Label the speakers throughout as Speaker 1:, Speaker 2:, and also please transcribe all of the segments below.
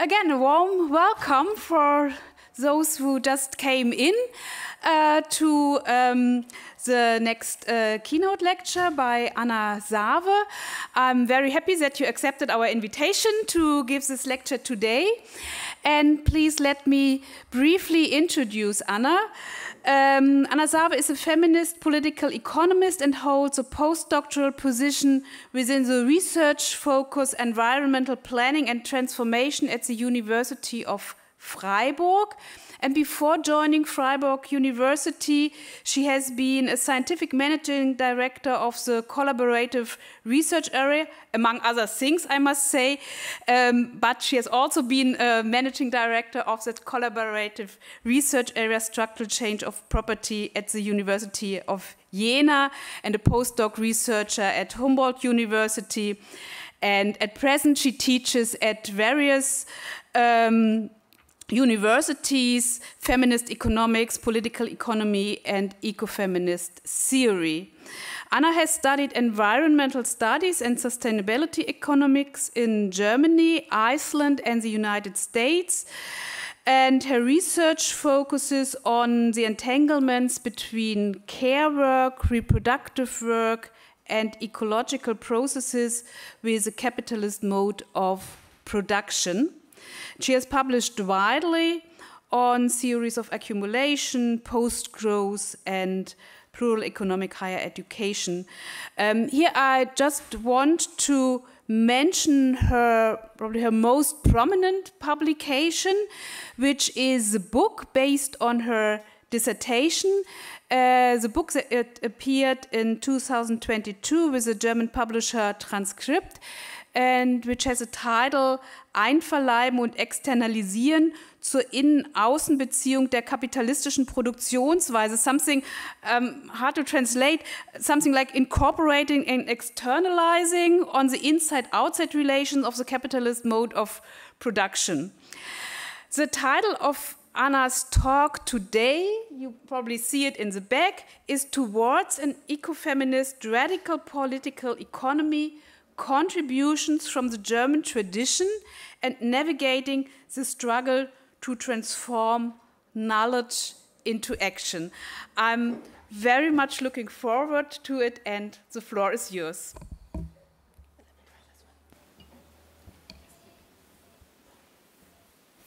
Speaker 1: Again, a warm welcome for those who just came in to the next keynote lecture by Anna Saave. I'm very happy that you accepted our invitation to give this lecture today. And please let me briefly introduce Anna. Anna Saave is a feminist political economist and holds a postdoctoral position within the research-focused environmental planning and transformation at the University of Freiburg. And before joining Freiburg University, she has been a scientific managing director of the collaborative research area, among other things, I must say. But she has also been a managing director of that collaborative research area, structural change of property at the University of Jena, and a postdoc researcher at Humboldt University. And at present, she teaches at various universities, feminist economics, political economy, and ecofeminist theory. Anna has studied environmental studies and sustainability economics in Germany, Iceland, and the United States. And her research focuses on the entanglements between care work, reproductive work, and ecological processes with the capitalist mode of production. She has published widely on theories of accumulation, post-growth, and plural economic higher education. Here I just want to mention probably her most prominent publication, which is a book based on her dissertation. The book that appeared in 2022 with the German publisher Transkript, and which has a title Einverleiben und Externalisieren zur Innen-Außen-Beziehung der kapitalistischen Produktionsweise. Something hard to translate, something like incorporating and externalizing on the inside-outside relations of the capitalist mode of production. The title of Anna's talk today, you probably see it in the back, is Towards an Ecofeminist Radical Political Economy, Contributions from the German Tradition and Navigating the Struggle to Transform Knowledge into Action. I'm very much looking forward to it, and the floor is yours.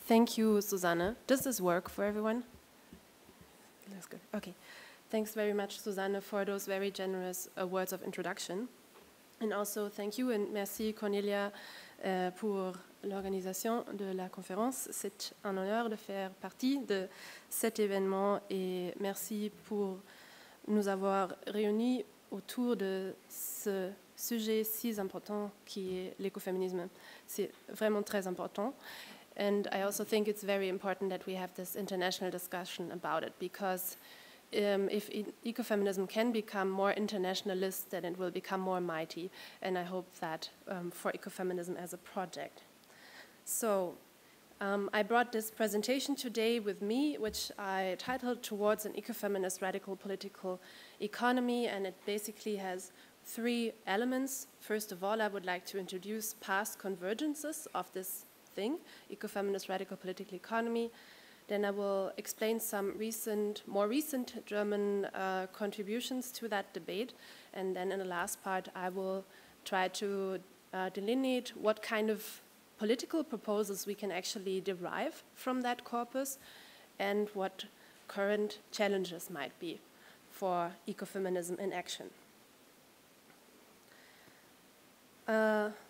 Speaker 2: Thank you, Susanne. Does this work for everyone? That's good. Okay. Thanks very much, Susanne, for those very generous words of introduction. And also, thank you and merci, Cornelia, pour l'organisation de la conférence. C'est un honneur de faire partie de cet événement et merci pour nous avoir réunis autour de ce sujet si important qui est l'écoféminisme. C'est vraiment très important. And I also think it's very important that we have this international discussion about it, because if ecofeminism can become more internationalist, then it will become more mighty. And I hope that for ecofeminism as a project. So I brought this presentation today with me, which I titled Towards an Ecofeminist Radical Political Economy, and it basically has three elements. First of all, I would like to introduce past convergences of this thing, ecofeminist radical political economy. Then I will explain some more recent German contributions to that debate. And then in the last part, I will try to delineate what kind of political proposals we can actually derive from that corpus and what current challenges might be for ecofeminism in action.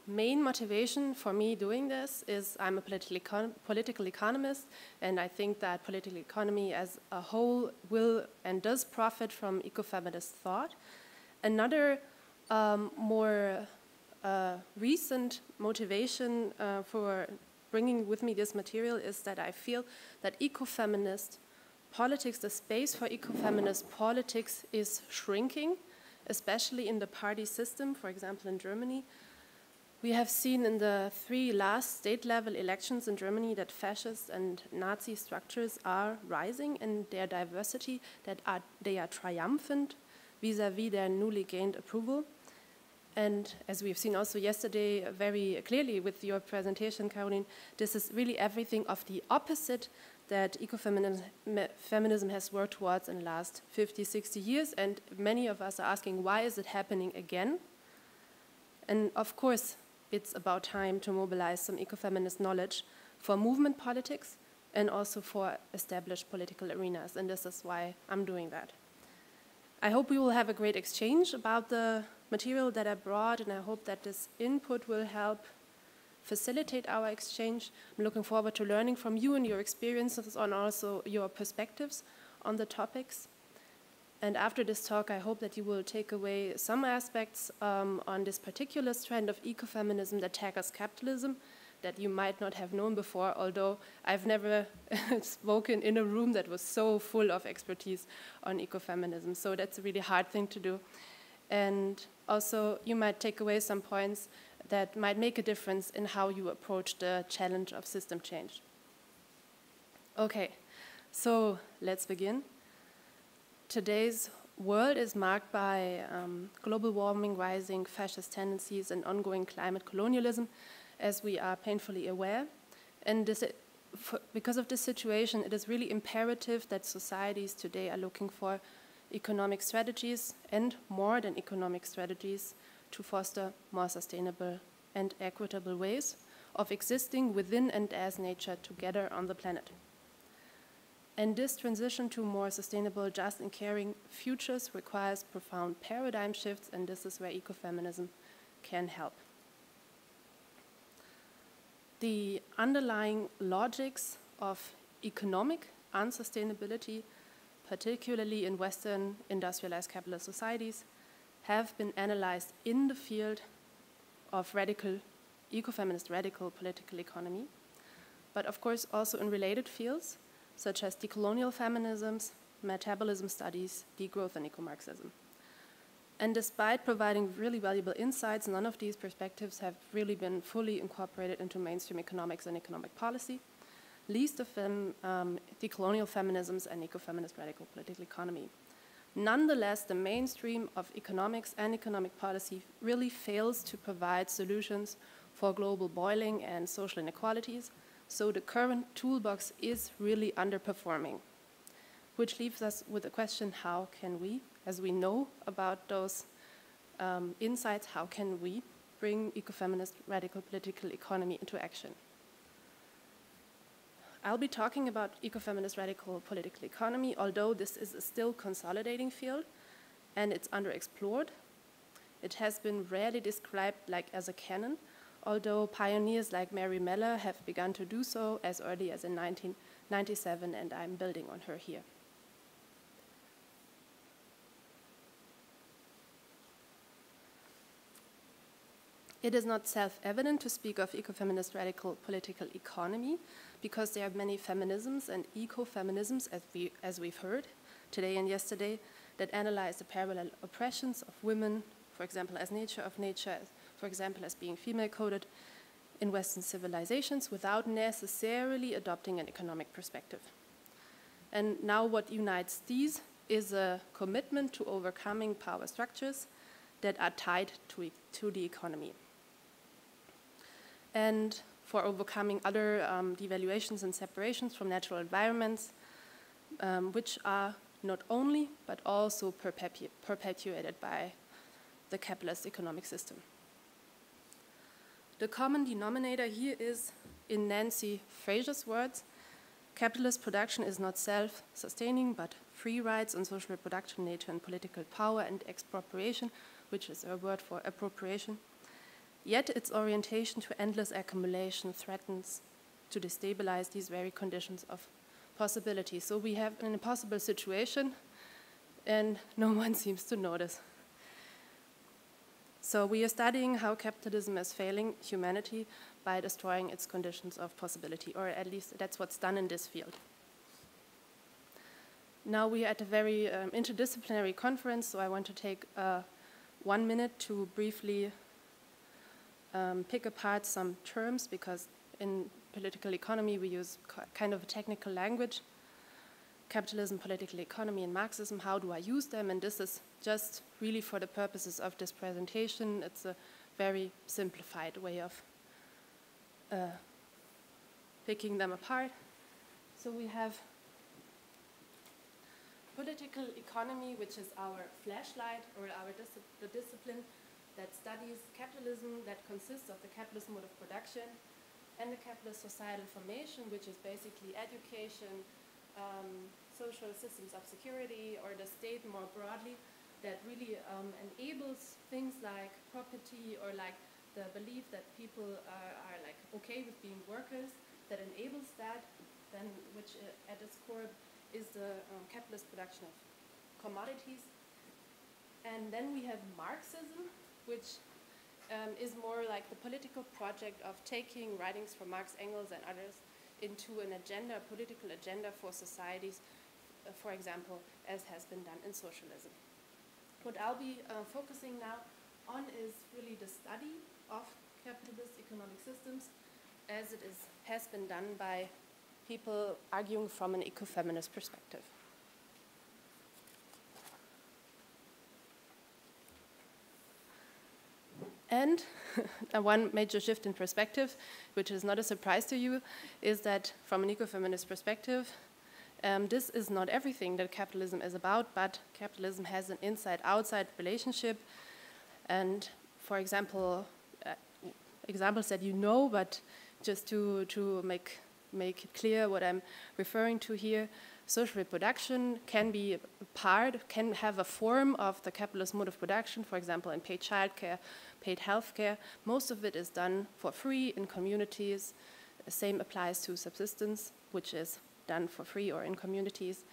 Speaker 2: Main motivation for me doing this is I'm a political economist, and I think that political economy as a whole will and does profit from ecofeminist thought. Another more recent motivation for bringing with me this material is that I feel that ecofeminist politics, the space for ecofeminist politics is shrinking, especially in the party system, for example, in Germany. We have seen in the 3 last state-level elections in Germany that fascist and Nazi structures are rising in their diversity, that they are triumphant vis-à-vis their newly gained approval. And as we've seen also yesterday very clearly with your presentation, Caroline, this is really everything of the opposite that ecofeminism has worked towards in the last 50, 60 years. And many of us are asking, why is it happening again? And of course, it's about time to mobilize some ecofeminist knowledge for movement politics and also for established political arenas. And this is why I'm doing that. I hope we will have a great exchange about the material that I brought, and I hope that this input will help facilitate our exchange. I'm looking forward to learning from you and your experiences and also your perspectives on the topics. And after this talk, I hope that you will take away some aspects on this particular strand of ecofeminism that tackles capitalism that you might not have known before, although I've never spoken in a room that was so full of expertise on ecofeminism. So that's a really hard thing to do. And also, you might take away some points that might make a difference in how you approach the challenge of system change. Okay, so let's begin. Today's world is marked by global warming, rising fascist tendencies, and ongoing climate colonialism, as we are painfully aware. And because of this situation, it is really imperative that societies today are looking for economic strategies and more than economic strategies to foster more sustainable and equitable ways of existing within and as nature together on the planet. And this transition to more sustainable, just and caring futures requires profound paradigm shifts, and this is where ecofeminism can help. The underlying logics of economic unsustainability, particularly in Western industrialized capitalist societies, have been analyzed in the field of ecofeminist radical political economy, but of course also in related fields, such as decolonial feminisms, metabolism studies, degrowth, and eco-Marxism. And despite providing really valuable insights, none of these perspectives have really been fully incorporated into mainstream economics and economic policy, least of them decolonial feminisms and ecofeminist radical political economy. Nonetheless, the mainstream of economics and economic policy really fails to provide solutions for global boiling and social inequalities, so the current toolbox is really underperforming, which leaves us with the question, how can we, as we know about those insights, how can we bring ecofeminist radical political economy into action? I'll be talking about ecofeminist radical political economy, although this is a still consolidating field and it's underexplored. It has been rarely described like as a canon, although pioneers like Mary Mellor have begun to do so as early as in 1997, and I'm building on her here. It is not self-evident to speak of ecofeminist radical political economy because there are many feminisms and ecofeminisms, as we've heard today and yesterday, that analyze the parallel oppressions of women, for example, as nature of nature, for example, as being female-coded in Western civilizations without necessarily adopting an economic perspective. And now what unites these is a commitment to overcoming power structures that are tied to the economy, and for overcoming other devaluations and separations from natural environments, which are not only, but also perpetuated by the capitalist economic system. The common denominator here is, in Nancy Fraser's words, capitalist production is not self-sustaining, but free rights on social reproduction, nature, and political power, and expropriation, which is a word for appropriation. Yet its orientation to endless accumulation threatens to destabilize these very conditions of possibility. So we have an impossible situation, and no one seems to notice. So we are studying how capitalism is failing humanity by destroying its conditions of possibility, or at least that's what's done in this field. Now we are at a very interdisciplinary conference, so I want to take 1 minute to briefly pick apart some terms, because in political economy we use kind of a technical language. capitalism, political economy, and Marxism. How do I use them? And this is just really for the purposes of this presentation. It's a very simplified way of picking them apart. So we have political economy, which is our flashlight, or the discipline that studies capitalism, that consists of the capitalist mode of production and the capitalist societal formation, which is basically education, social systems of security, or the state more broadly, that really enables things like property, or like the belief that people are like okay with being workers, that enables that, then which at its core is the capitalist production of commodities. And then we have Marxism, which is more like the political project of taking writings from Marx, Engels, and others into an agenda, a political agenda for societies, for example, as has been done in socialism. What I'll be focusing now on is really the study of capitalist economic systems as it has been done by people arguing from an ecofeminist perspective. And one major shift in perspective, which is not a surprise to you, is that from an ecofeminist perspective, this is not everything that capitalism is about, but capitalism has an inside-outside relationship. And for example, examples that you know, but just to make it clear what I'm referring to here, social reproduction can be can have a form of the capitalist mode of production, for example, in paid childcare, paid healthcare. Most of it is done for free in communities. The same applies to subsistence, which is done for free or in communities.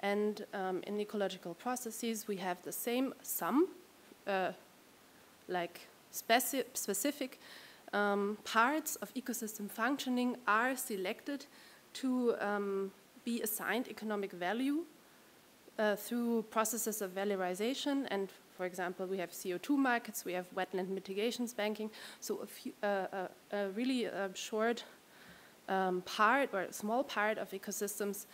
Speaker 2: And in ecological processes, we have the same specific parts of ecosystem functioning are selected to be assigned economic value through processes of valorization. And for example, we have CO2 markets, we have wetland mitigations banking. So a really short part or a small part of ecosystems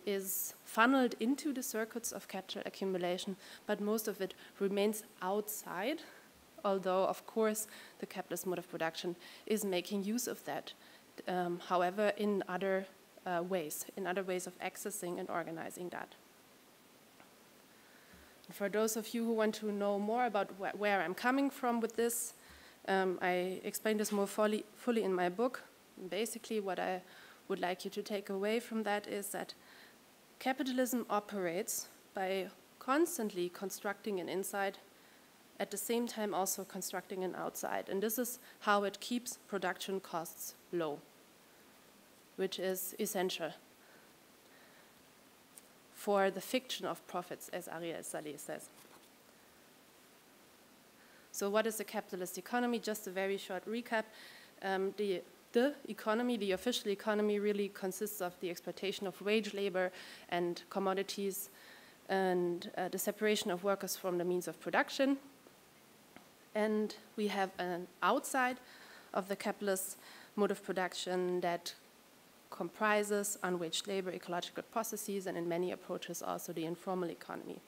Speaker 2: is funneled into the circuits of capital accumulation, but most of it remains outside. Although, of course, the capitalist mode of production is making use of that, however, in other ways of accessing and organizing that. For those of you who want to know more about where I'm coming from with this, I explain this more fully in my book. Basically, what I would like you to take away from that is that capitalism operates by constantly constructing an inside, at the same time also constructing an outside. And this is how it keeps production costs low, which is essential for the fiction of profits, as Ariel Saleh says. So what is the capitalist economy? Just a very short recap. The economy, the official economy, really consists of the exploitation of wage labor and commodities and the separation of workers from the means of production. And we have an outside of the capitalist mode of production that comprises unwaged labor, ecological processes, and in many approaches also the informal economy.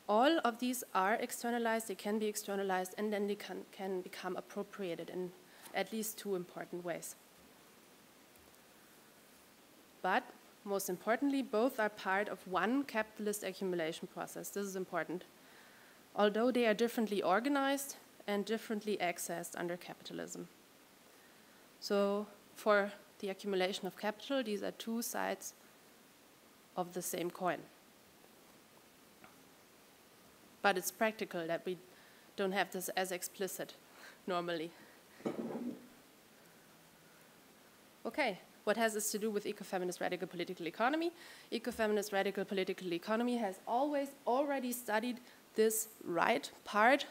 Speaker 2: All of these are externalized, they can be externalized, and then they can become appropriated in at least two important ways. But most importantly, both are part of one capitalist accumulation process. This is important. Although they are differently organized and differently accessed under capitalism. So for the accumulation of capital, these are two sides of the same coin. But it's practical that we don't have this as explicit normally. Okay, what has this to do with ecofeminist radical political economy? Ecofeminist radical political economy has always already studied this right part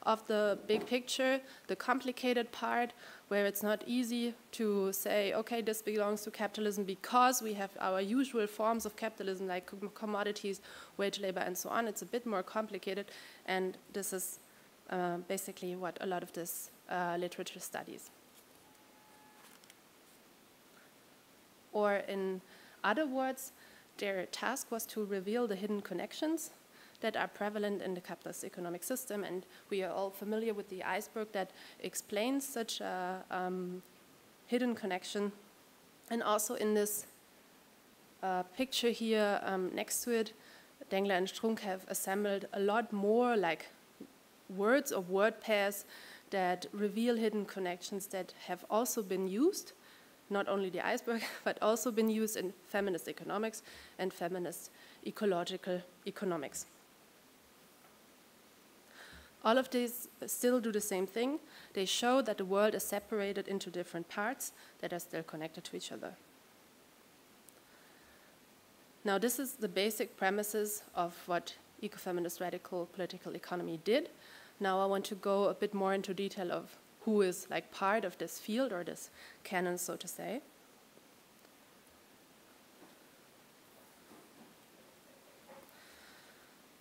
Speaker 2: of the big picture, the complicated part, where it's not easy to say, okay, this belongs to capitalism because we have our usual forms of capitalism like commodities, wage labor, and so on. It's a bit more complicated, and this is basically what a lot of this literature studies. Or in other words, their task was to reveal the hidden connections that are prevalent in the capitalist economic system, and we are all familiar with the iceberg that explains such a hidden connection. And also in this picture here next to it, Dengler and Strunk have assembled a lot more like words or word pairs that reveal hidden connections that have also been used, not only the iceberg, but also been used in feminist economics and feminist ecological economics. All of these still do the same thing. They show that the world is separated into different parts that are still connected to each other. Now, this is the basic premises of what ecofeminist radical political economy did. Now I want to go a bit more into detail of who is like part of this field or this canon, so to say.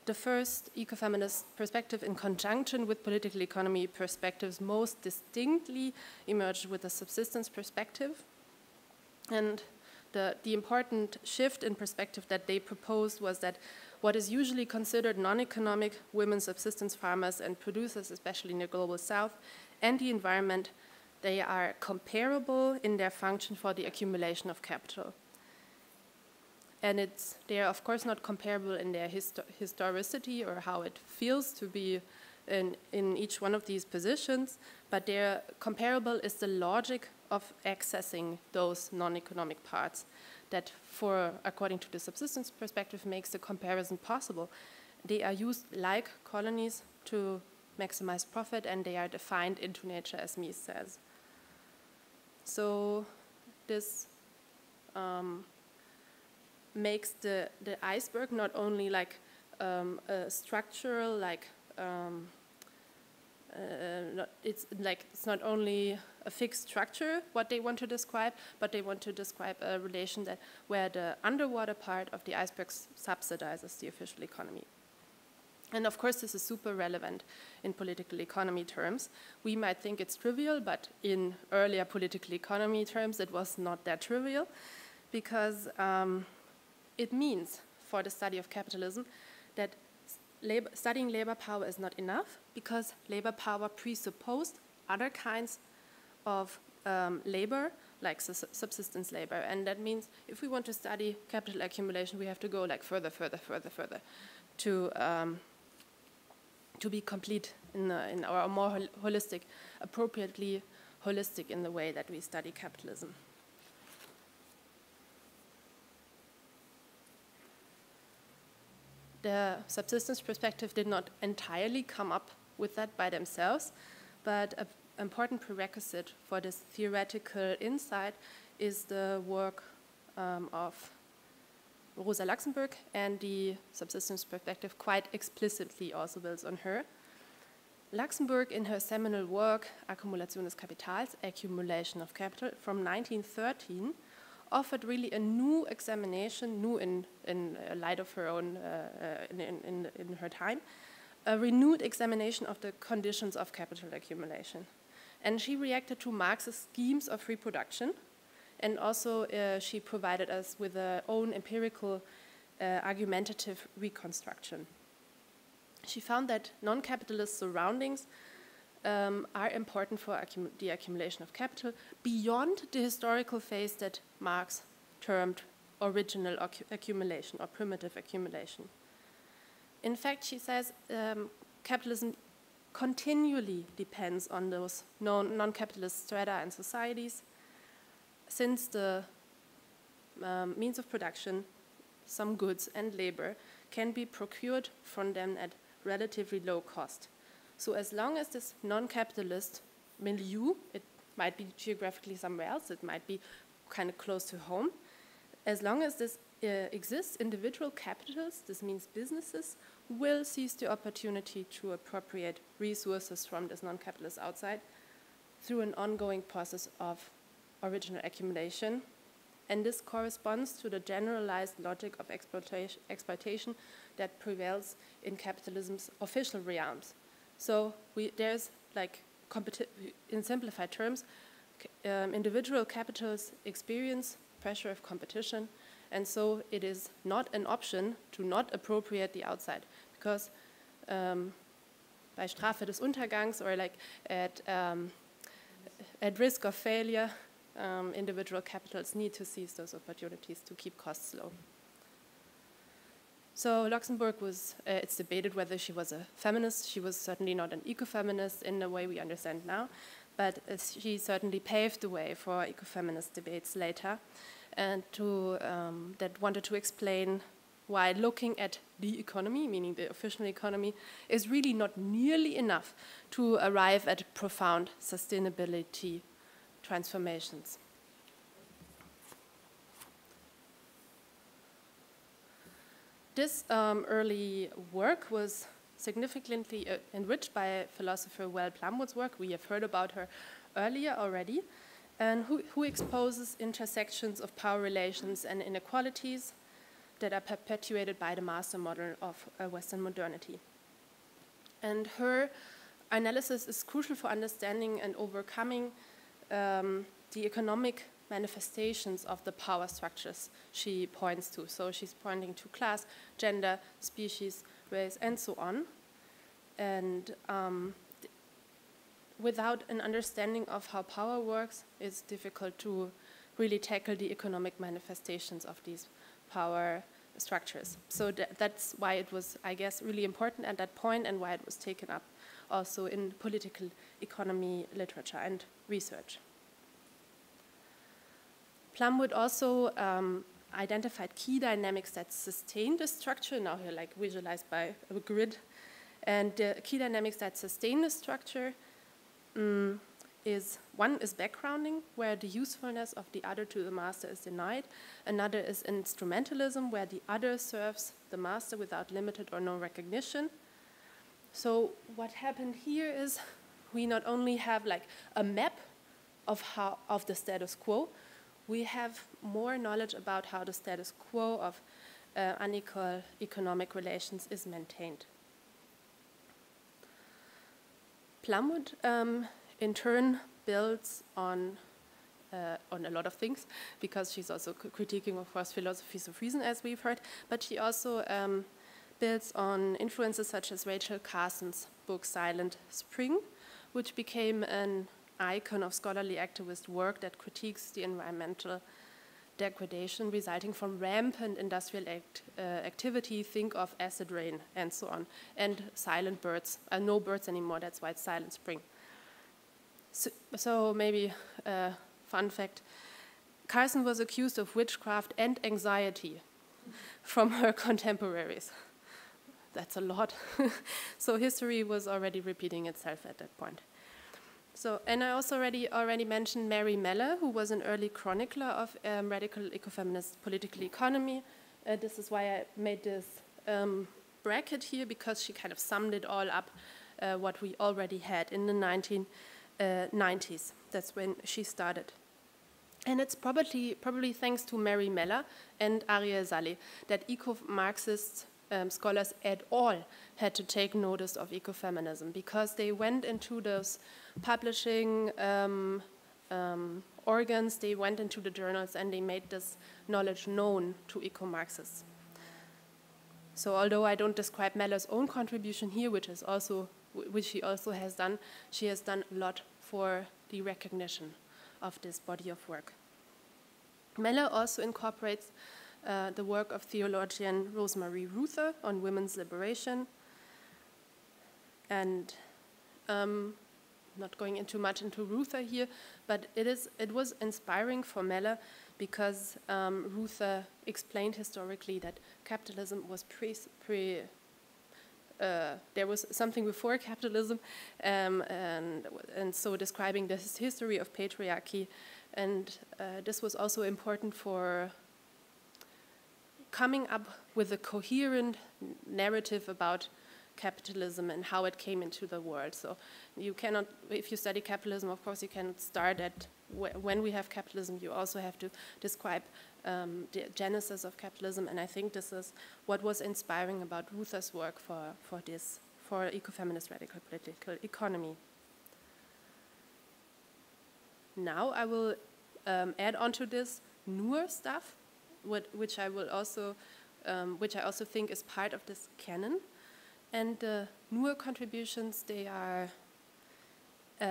Speaker 2: The first ecofeminist perspective in conjunction with political economy perspectives most distinctly emerged with the subsistence perspective. And the important shift in perspective that they proposed was that what is usually considered non-economic women subsistence farmers and producers, especially in the global south, and the environment, they are comparable in their function for the accumulation of capital. And they are, of course, not comparable in their historicity or how it feels to be in each one of these positions, but their comparable is the logic of accessing those non-economic parts that, according to the subsistence perspective, makes the comparison possible. They are used like colonies to maximize profit, and they are defined into nature, as Mies says. So this makes the iceberg not only like a structural, like it's not only a fixed structure what they want to describe, but they want to describe a relation that where the underwater part of the iceberg subsidizes the official economy. And of course, this is super relevant in political economy terms. We might think it's trivial, but in earlier political economy terms, it was not that trivial, because it means for the study of capitalism that studying labor power is not enough, because labor power presupposed other kinds of labor, like subsistence labor. And that means if we want to study capital accumulation, we have to go like further to be complete in our more holistic, appropriately holistic in the way that we study capitalism. The subsistence perspective did not entirely come up with that by themselves, but an important prerequisite for this theoretical insight is the work of Rosa Luxemburg, and the subsistence perspective quite explicitly also builds on her. Luxemburg, in her seminal work, Accumulation des Kapitals, Accumulation of Capital, from 1913, offered really a new examination, new in light of her own, in her time, a renewed examination of the conditions of capital accumulation. And she reacted to Marx's schemes of reproduction, and also she provided us with her own empirical argumentative reconstruction. She found that non-capitalist surroundings are important for the accumulation of capital beyond the historical phase that Marx termed original accumulation or primitive accumulation. In fact, she says capitalism continually depends on those non-capitalist strata and societies, since the means of production, some goods and labor, can be procured from them at relatively low cost. So as long as this non-capitalist milieu, it might be geographically somewhere else, it might be kind of close to home, as long as this exists, individual capitals, this means businesses, will seize the opportunity to appropriate resources from this non-capitalist outside through an ongoing process of original accumulation. And this corresponds to the generalized logic of exploitation that prevails in capitalism's official realms. So there's like, in simplified terms, individual capitals experience pressure of competition, And so it is not an option to not appropriate the outside, because by Strafe des Untergangs, or like at risk of failure, individual capitals need to seize those opportunities to keep costs low. So Luxemburg was, it's debated whether she was a feminist. She was certainly not an ecofeminist in the way we understand now, but she certainly paved the way for ecofeminist debates later, and that wanted to explain why looking at the economy, meaning the official economy, is really not nearly enough to arrive at profound sustainability transformations. This early work was significantly enriched by philosopher Val Plumwood's work. We have heard about her earlier already, and who exposes intersections of power relations and inequalities that are perpetuated by the master model of Western modernity. And her analysis is crucial for understanding and overcoming the economic manifestations of the power structures she points to. So she's pointing to class, gender, species, race, and so on. And without an understanding of how power works, it's difficult to really tackle the economic manifestations of these power structures. So that's why it was, I guess, really important at that point, and why it was taken up also in political economy literature and research. Plumwood also identified key dynamics that sustain the structure, now here like visualized by a grid. And the key dynamics that sustain the structure is, one is backgrounding, where the usefulness of the other to the master is denied. Another is instrumentalism, where the other serves the master without limited or no recognition. So what happened here is we not only have like a map of the status quo, we have more knowledge about how the status quo of unequal economic relations is maintained. Plumwood, in turn, builds on a lot of things, because she's also critiquing, of course, philosophies of reason, as we've heard, but she also builds on influences such as Rachel Carson's book Silent Spring, which became an icon of scholarly activist work that critiques the environmental degradation resulting from rampant industrial activity. Think of acid rain and so on, and silent birds. No birds anymore, that's why it's Silent Spring. So maybe a fun fact, Carson was accused of witchcraft and anxiety from her contemporaries. That's a lot. So history was already repeating itself at that point. So, and I also already mentioned Mary Mellor, who was an early chronicler of radical ecofeminist political economy. This is why I made this bracket here, because she kind of summed it all up, what we already had in the 1990s. That's when she started. And it's probably thanks to Mary Mellor and Ariel Saleh that eco-Marxist scholars at all had to take notice of ecofeminism, because they went into those publishing organs, they went into the journals, and they made this knowledge known to eco-Marxists. So although I don't describe Mellor's own contribution here, which she also has done, she has done a lot for the recognition of this body of work. Mellor also incorporates the work of theologian Rosemary Ruther on women's liberation. And not going into much into Ruther here, but it was inspiring for Mellor, because Ruther explained historically that capitalism was there was something before capitalism, and so describing this history of patriarchy. And this was also important for coming up with a coherent narrative about capitalism and how it came into the world. So you cannot, if you study capitalism, of course, you cannot start at when we have capitalism. You also have to describe the genesis of capitalism, and I think this is what was inspiring about Ruther's work for ecofeminist radical political economy. Now I will add on to this newer stuff, which I also think is part of this canon. And the newer contributions, they are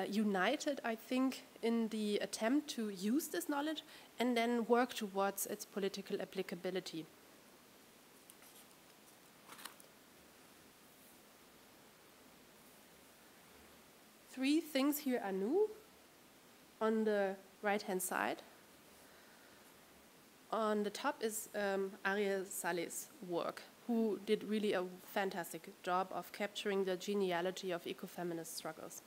Speaker 2: united, I think, in the attempt to use this knowledge and then work towards its political applicability. Three things here are new on the right-hand side. On the top is Ariel Sale's work, who did really a fantastic job of capturing the genealogy of ecofeminist struggles.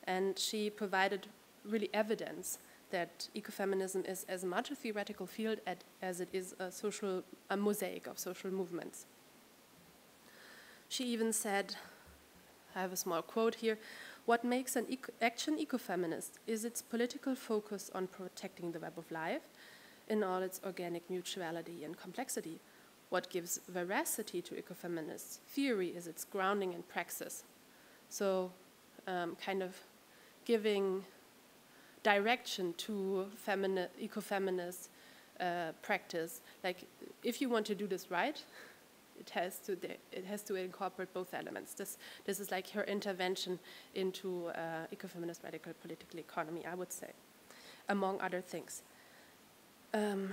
Speaker 2: And she provided really evidence that ecofeminism is as much a theoretical field as it is a mosaic of social movements. She even said, I have a small quote here, "What makes an action ecofeminist is its political focus on protecting the web of life in all its organic mutuality and complexity. What gives veracity to ecofeminist theory is its grounding in praxis." So kind of giving direction to ecofeminist practice. Like, if you want to do this right, it has to incorporate both elements. This is like her intervention into ecofeminist radical political economy, I would say, among other things.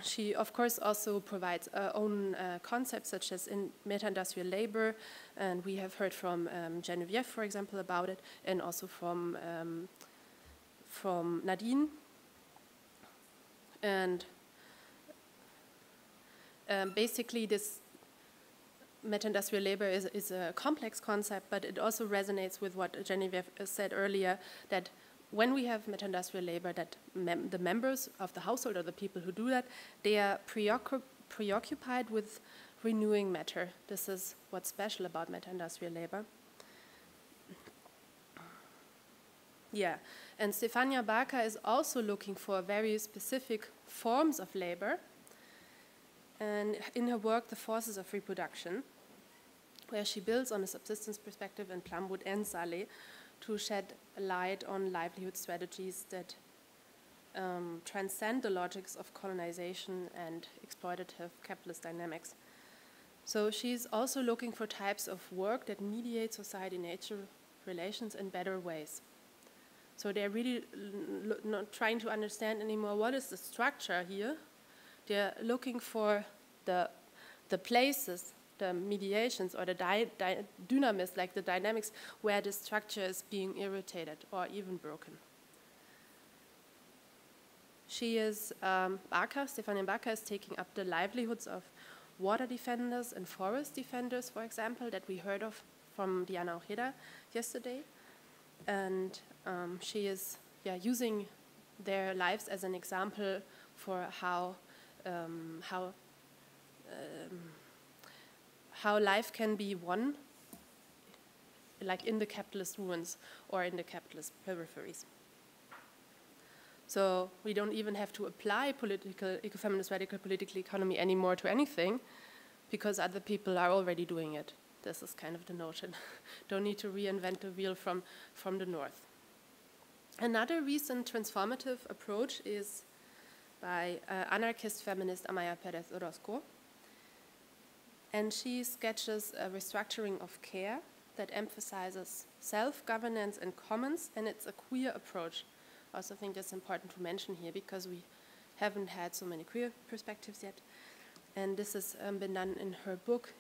Speaker 2: She, of course, also provides her own concepts, such as in meta-industrial labor, and we have heard from Geneviève, for example, about it, and also from Nadine. And basically, this meta-industrial labor is a complex concept, but it also resonates with what Geneviève said earlier, that when we have meta-industrial labor, that the members of the household, or the people who do that, they are preoccupied with renewing matter. This is what's special about meta-industrial labor. Yeah, and Stefania Barca is also looking for very specific forms of labor, and in her work, The Forces of Reproduction, where she builds on a subsistence perspective in Plumwood and Sale to shed light on livelihood strategies that transcend the logics of colonization and exploitative capitalist dynamics. So she's also looking for types of work that mediate society-nature relations in better ways. So they're really not trying to understand anymore what is the structure here. They're looking for the places, the mediations, or the dynamis, like the dynamics where the structure is being irritated or even broken. She is, Stefania Barca is taking up the livelihoods of water defenders and forest defenders, for example, that we heard of from Diana Ojeda yesterday. And she is using their lives as an example for how life can be won, like in the capitalist ruins or in the capitalist peripheries. So we don't even have to apply ecofeminist radical political economy anymore to anything, because other people are already doing it. This is kind of the notion. Don't need to reinvent the wheel from the north. Another recent transformative approach is by anarchist feminist Amaya Perez Orozco. And she sketches a restructuring of care that emphasizes self-governance and commons, and it's a queer approach. I also think that's important to mention here, because we haven't had so many queer perspectives yet. And this has been done in her book,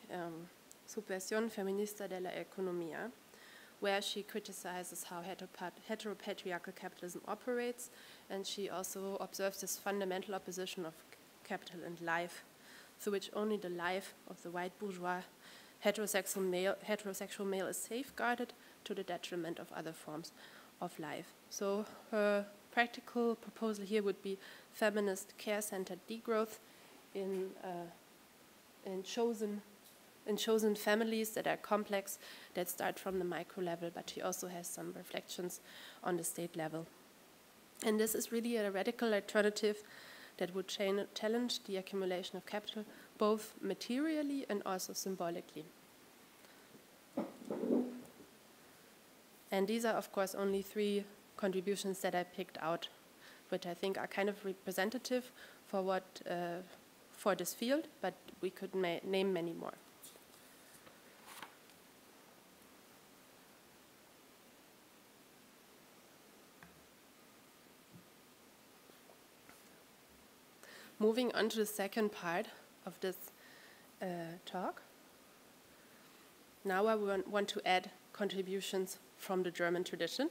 Speaker 2: Subversión Feminista de la Economía, where she criticizes how heteropatriarchal capitalism operates, and she also observes this fundamental opposition of capital and life, through which only the life of the white bourgeois heterosexual male is safeguarded to the detriment of other forms of life. So her practical proposal here would be feminist care-centered degrowth in chosen families that are complex, that start from the micro level, but she also has some reflections on the state level. And this is really a radical alternative that would challenge the accumulation of capital, both materially and also symbolically. And these are, of course, only 3 contributions that I picked out, which I think are kind of representative for what for this field, but we could name many more. Moving on to the second part of this talk. Now I want to add contributions from the German tradition.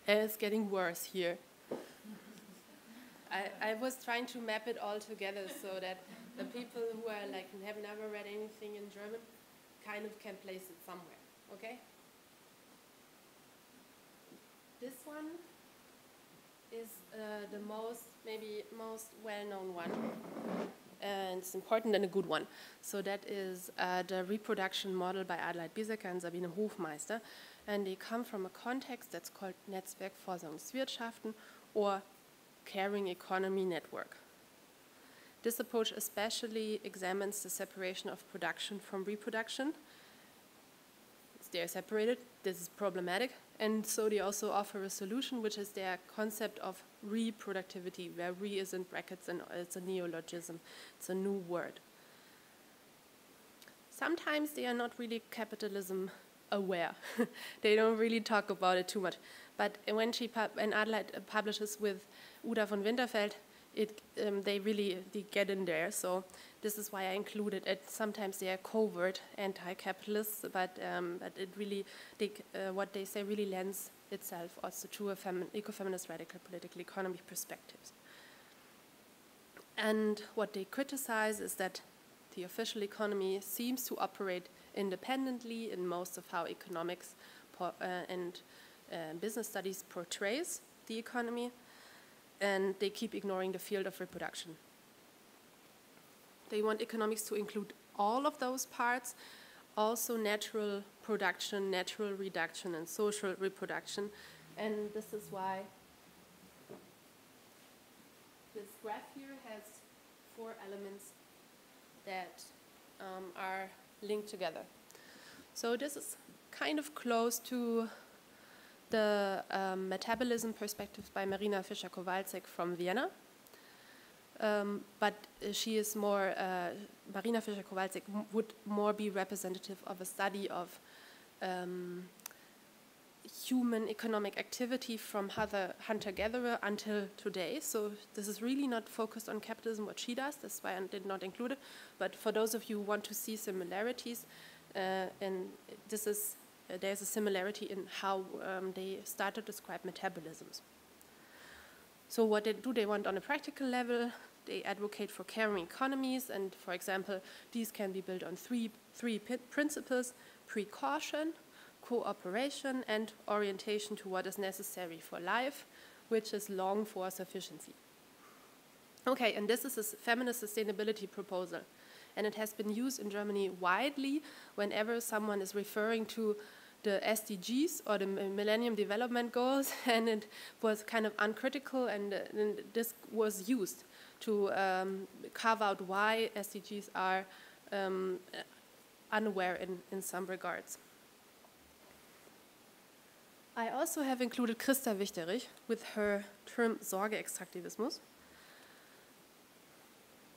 Speaker 2: And it's getting worse here. I was trying to map it all together so that the people who are like have never read anything in German kind of can place it somewhere, okay? This one is the maybe most well-known one, and it's important and a good one. So that is the reproduction model by Adelheid Biesecker and Sabine Hofmeister, and they come from a context that's called Netzwerkversorgungswirtschaften or caring economy network. This approach especially examines the separation of production from reproduction. They're separated, this is problematic, and so they also offer a solution, which is their concept of reproductivity, where re is in brackets and it's a neologism, it's a new word. Sometimes they are not really capitalism aware. They don't really talk about it too much. But when Adelheid publishes with Uda von Winterfeld, they get in there. So this is why I included it. Sometimes they are covert anti-capitalists, but it really, what they say really lends itself also to ecofeminist radical political economy perspectives. And what they criticize is that the official economy seems to operate independently in most of how economics and business studies portrays the economy, and they keep ignoring the field of reproduction. They want economics to include all of those parts, also natural production, natural reduction, and social reproduction. And this is why this graph here has 4 elements that are linked together. So this is kind of close to the metabolism perspectives by Marina Fischer-Kowalczyk from Vienna. But she is more, Marina Fischer-Kowalczyk would more be representative of a study of human economic activity from hunter-gatherer until today. So this is really not focused on capitalism, what she does. That's why I did not include it. But for those of you who want to see similarities, and this is there's a similarity in how they start to describe metabolisms. So what do they want on a practical level? They advocate for caring economies, and for example, these can be built on three principles: precaution, cooperation, and orientation to what is necessary for life, which is long for sufficiency. Okay, and this is a feminist sustainability proposal, and it has been used in Germany widely whenever someone is referring to the SDGs or the Millennium Development Goals, and it was kind of uncritical, and this was used to carve out why SDGs are unaware in some regards. I also have included Christa Wichterich with her term Sorge-Extraktivismus,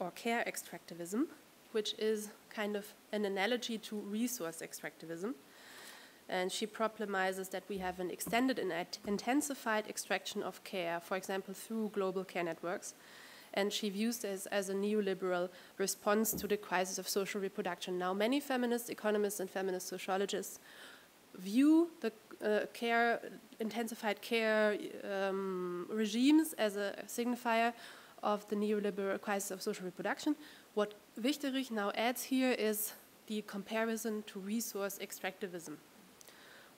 Speaker 2: or care extractivism, which is kind of an analogy to resource extractivism. And she problematizes that we have an extended and intensified extraction of care, for example, through global care networks. And she views this as a neoliberal response to the crisis of social reproduction. Now, many feminist economists and feminist sociologists view the intensified care regimes as a signifier of the neoliberal crisis of social reproduction. What Wichterich now adds here is the comparison to resource extractivism.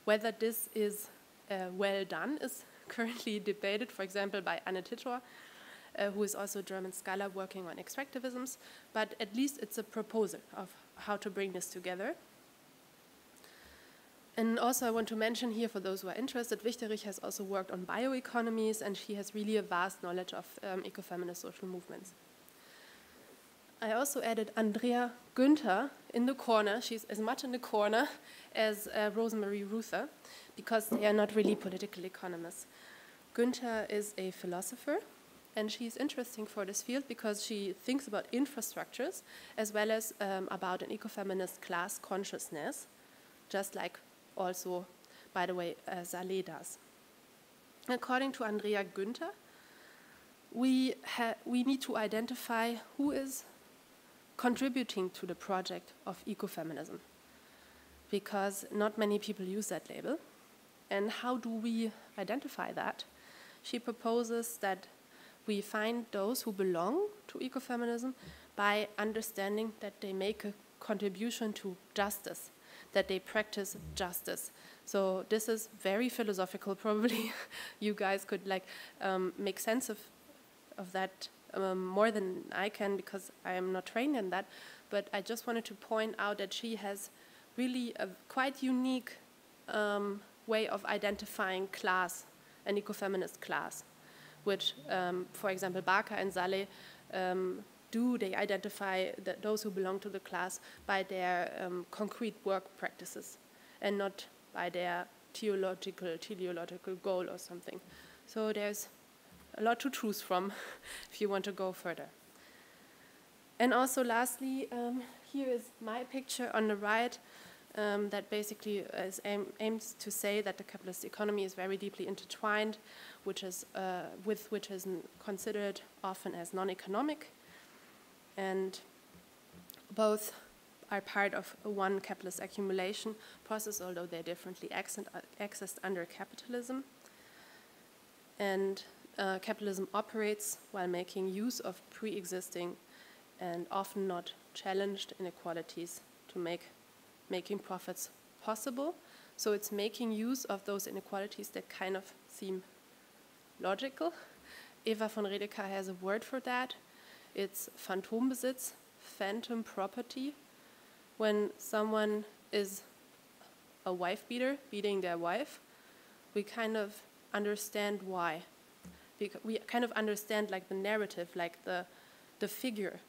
Speaker 2: Whether this is well done is currently debated, for example, by Anne Titor, who is also a German scholar working on extractivisms, but at least it's a proposal of how to bring this together. And also I want to mention here, for those who are interested, Wichterich has also worked on bioeconomies, and she has really a vast knowledge of ecofeminist social movements. I also added Andrea Günther in the corner. She's as much in the corner as Rosemary Ruther, because they are not really political economists. Günther is a philosopher, and she's interesting for this field because she thinks about infrastructures as well as about an ecofeminist class consciousness, just like also, by the way, Saave does. According to Andrea Günther, we need to identify who is contributing to the project of ecofeminism, because not many people use that label. And how do we identify that? She proposes that we find those who belong to ecofeminism by understanding that they make a contribution to justice, that they practice justice. So this is very philosophical, probably. You guys could make sense of that more than I can, because I am not trained in that. But I just wanted to point out that she has really a quite unique way of identifying class, an ecofeminist class, which, for example, Barker and Saave they identify those who belong to the class by their concrete work practices and not by their teleological goal or something. So there's a lot to choose from if you want to go further. And also lastly, here is my picture on the right that basically aims to say that the capitalist economy is very deeply intertwined, which is considered often as non-economic, and both are part of one capitalist accumulation process, although they're differently accessed under capitalism. And capitalism operates while making use of pre-existing and often not challenged inequalities to making profits possible. So it's making use of those inequalities that kind of seem logical. Eva von Redeker has a word for that. It's Phantombesitz, phantom property. When someone is a wife beater, beating their wife, we kind of understand why. We kind of understand the narrative, the figure.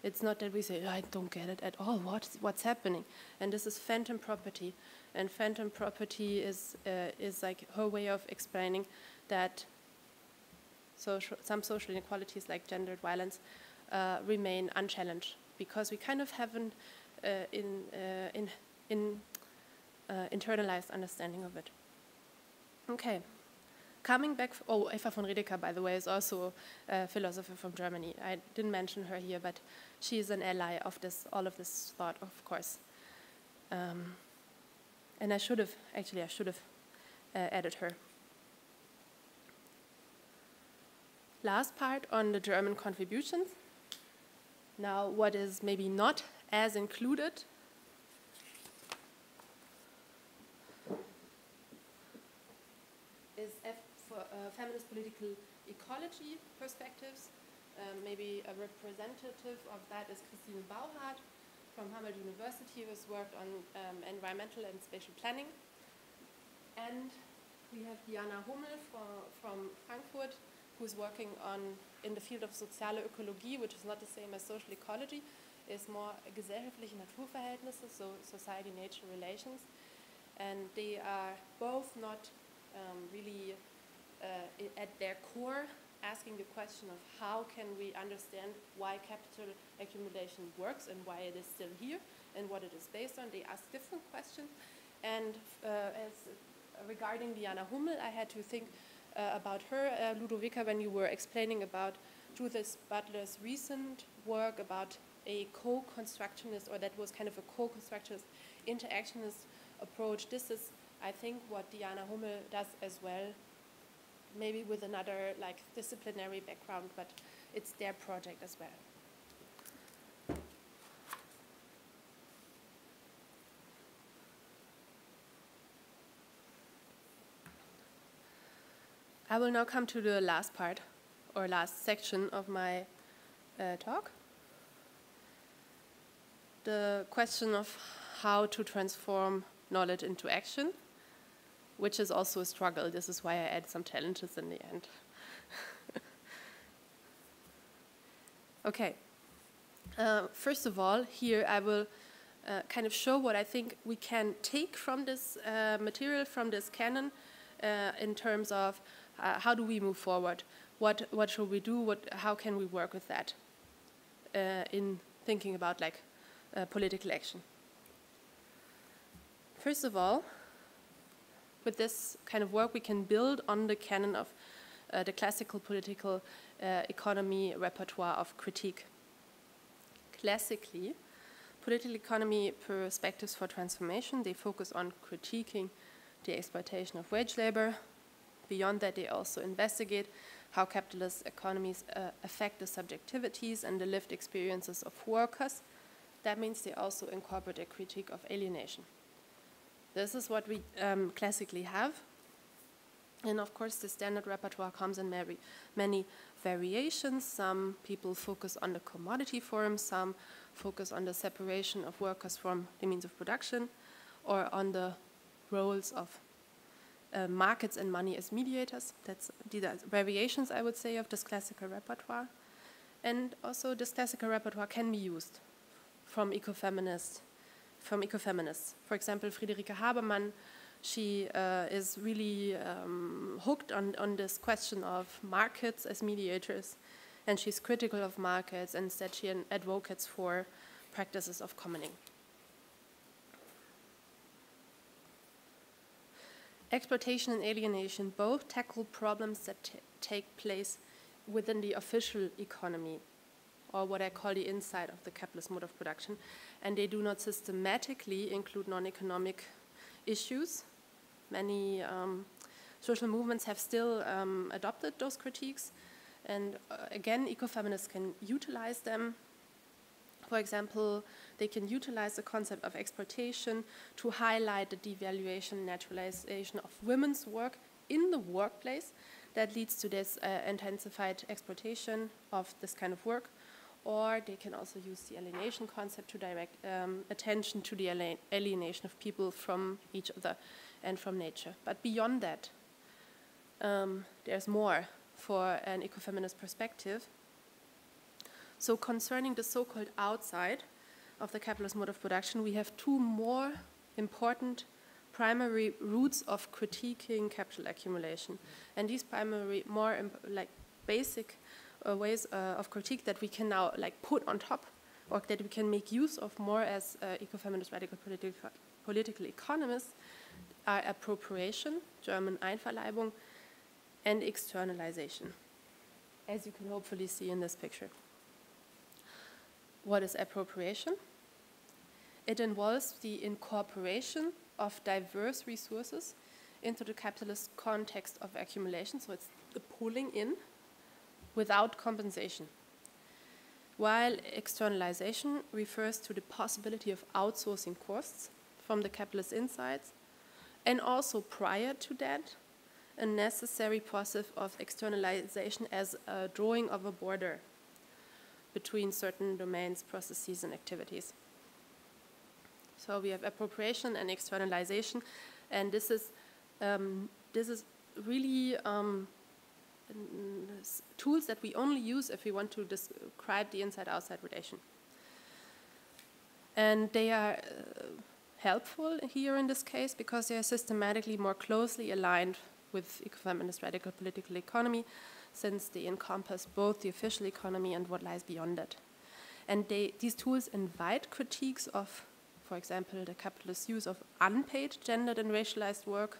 Speaker 2: It's not that we say, I don't get it at all, what's happening? And this is phantom property. And phantom property is her way of explaining that some social inequalities like gendered violence remain unchallenged, because we kind of have an internalized understanding of it. Okay. Coming back, Eva von Redeker, by the way, is also a philosopher from Germany. I didn't mention her here, but she is an ally of all of this thought, of course. And I should have added her. Last part on the German contributions. Now, what is maybe not as included is feminist political ecology perspectives. Maybe a representative of that is Christine Bauhardt from Hamburg University, who has worked on environmental and spatial planning. And we have Diana Hummel from Frankfurt, who's working in the field of soziale Ökologie, which is not the same as social ecology, is more gesellschaftliche Naturverhältnisse, so society-nature relations. And they are both not really at their core asking the question of how can we understand why capital accumulation works and why it is still here and what it is based on. They ask different questions. And regarding Diana Hummel, I had to think about her, Ludovica, when you were explaining about Judith Butler's recent work about a co-constructionist, or that was kind of a co-constructionist interactionist approach. This is, I think, what Diana Hummel does as well, maybe with another disciplinary background, but it's their project as well. I will now come to the last part, or last section of my talk. The question of how to transform knowledge into action, which is also a struggle. This is why I add some challenges in the end. Okay. First of all, here I will kind of show what I think we can take from this material, from this canon, in terms of how do we move forward? What should we do? How can we work with that in thinking about like political action? First of all, with this kind of work, we can build on the canon of the classical political economy repertoire of critique. Classically, political economy perspectives for transformation, they focus on critiquing the exploitation of wage labor. Beyond that, they also investigate how capitalist economies affect the subjectivities and the lived experiences of workers. That means they also incorporate a critique of alienation. This is what we classically have. And of course, the standard repertoire comes in many variations. Some people focus on the commodity form, some focus on the separation of workers from the means of production, or on the roles of markets and money as mediators. These are variations, I would say, of this classical repertoire. And also, this classical repertoire can be used from ecofeminists. For example, Friederike Habermann, she is really hooked on this question of markets as mediators, and she's critical of markets, and instead she advocates for practices of commoning. Exploitation and alienation both tackle problems that take place within the official economy, or what I call the inside of the capitalist mode of production, and they do not systematically include non-economic issues. Many social movements have still adopted those critiques, and again, ecofeminists can utilize them. For example, they can utilize the concept of exploitation to highlight the devaluation, naturalization of women's work in the workplace that leads to this intensified exploitation of this kind of work. Or they can also use the alienation concept to direct attention to the alienation of people from each other and from nature. But beyond that, there's more for an ecofeminist perspective. So concerning the so-called outside of the capitalist mode of production, we have two more important primary routes of critiquing capital accumulation. And these primary, more basic ways of critique that we can now put on top, or that we can make use of more as ecofeminist radical political economists, are appropriation, German Einverleibung, and externalization, as you can hopefully see in this picture. What is appropriation? It involves the incorporation of diverse resources into the capitalist context of accumulation, so it's the pulling in without compensation. While externalization refers to the possibility of outsourcing costs from the capitalist insides, and also prior to that, a necessary process of externalization as a drawing of a border between certain domains, processes, and activities. So we have appropriation and externalization, and this is really tools that we only use if we want to describe the inside-outside relation. And they are helpful here in this case because they are systematically more closely aligned with ecofeminist radical political economy, since they encompass both the official economy and what lies beyond it. And these tools invite critiques of, for example, the capitalist use of unpaid, gendered and racialized work,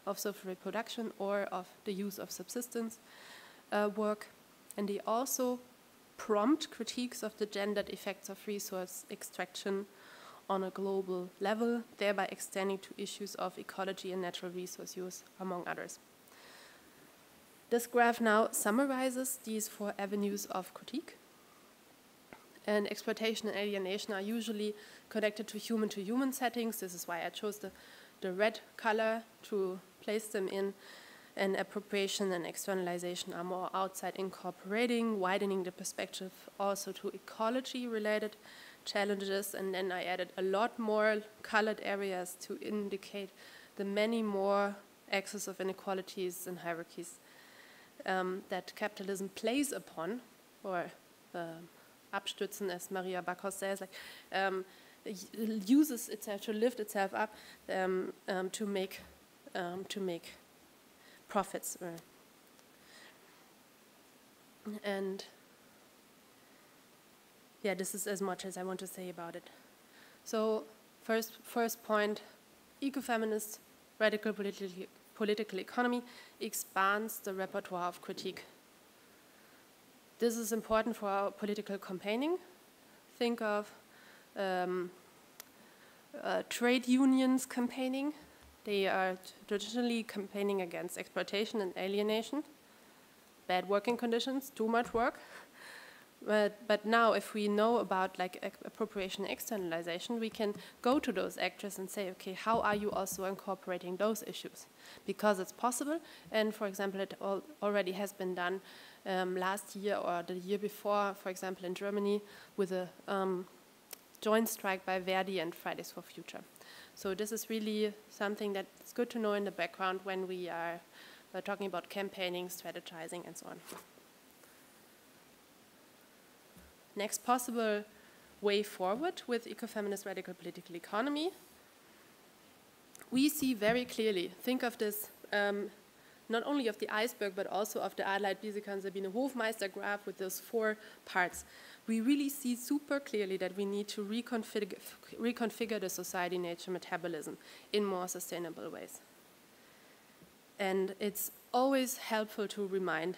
Speaker 2: of social reproduction, or of the use of subsistence work. And they also prompt critiques of the gendered effects of resource extraction on a global level, thereby extending to issues of ecology and natural resource use, among others. This graph now summarizes these four avenues of critique. And exploitation and alienation are usually connected to human settings. This is why I chose the red color to place them in. And appropriation and externalization are more outside, incorporating, widening the perspective also to ecology-related challenges. And then I added a lot more colored areas to indicate the many more axes of inequalities and hierarchies that capitalism plays upon, or abstützen, as Maria Backhaus says, uses itself to lift itself up to make profits. And yeah, this is as much as I want to say about it. So first point, ecofeminist radical political economy expands the repertoire of critique. This is important for our political campaigning. Think of trade unions campaigning. They are traditionally campaigning against exploitation and alienation, bad working conditions, too much work. But now, if we know about like appropriation and externalization, we can go to those actors and say, okay, how are you also incorporating those issues? Because it's possible, and for example, it already has been done last year or the year before, for example, in Germany, with a joint strike by Verdi and Fridays for Future. So this is really something that's good to know in the background when we are talking about campaigning, strategizing, and so on. Next possible way forward with ecofeminist radical political economy, we see very clearly, think of this, not only of the iceberg, but also of the Adelheid Biesecker and Sabine Hofmeister graph with those 4 parts. We really see super clearly that we need to reconfigure the society-nature metabolism in more sustainable ways. And it's always helpful to remind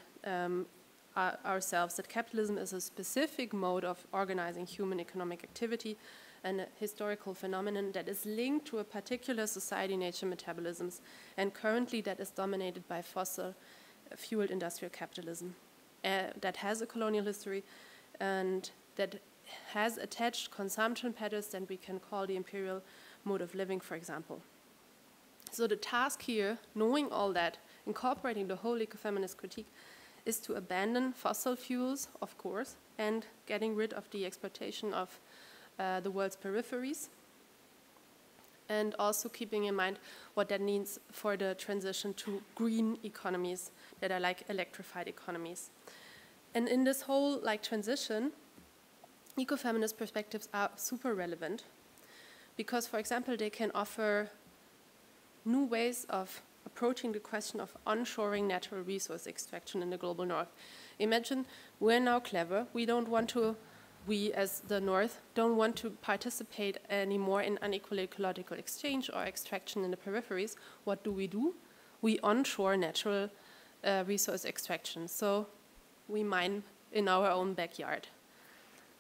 Speaker 2: ourselves that capitalism is a specific mode of organizing human economic activity and a historical phenomenon that is linked to a particular society-nature metabolisms, and currently that is dominated by fossil-fueled industrial capitalism that has a colonial history and that has attached consumption patterns that we can call the imperial mode of living, for example. So the task here, knowing all that, incorporating the whole ecofeminist critique, is to abandon fossil fuels, of course, and getting rid of the exploitation of the world's peripheries, and also keeping in mind what that means for the transition to green economies that are like electrified economies. And in this whole like transition, ecofeminist perspectives are super relevant because, for example, they can offer new ways of approaching the question of onshoring natural resource extraction in the global north. Imagine we're now clever. We as the north don't want to participate anymore in unequal ecological exchange or extraction in the peripheries. What do? We onshore natural resource extraction. So we mine in our own backyard.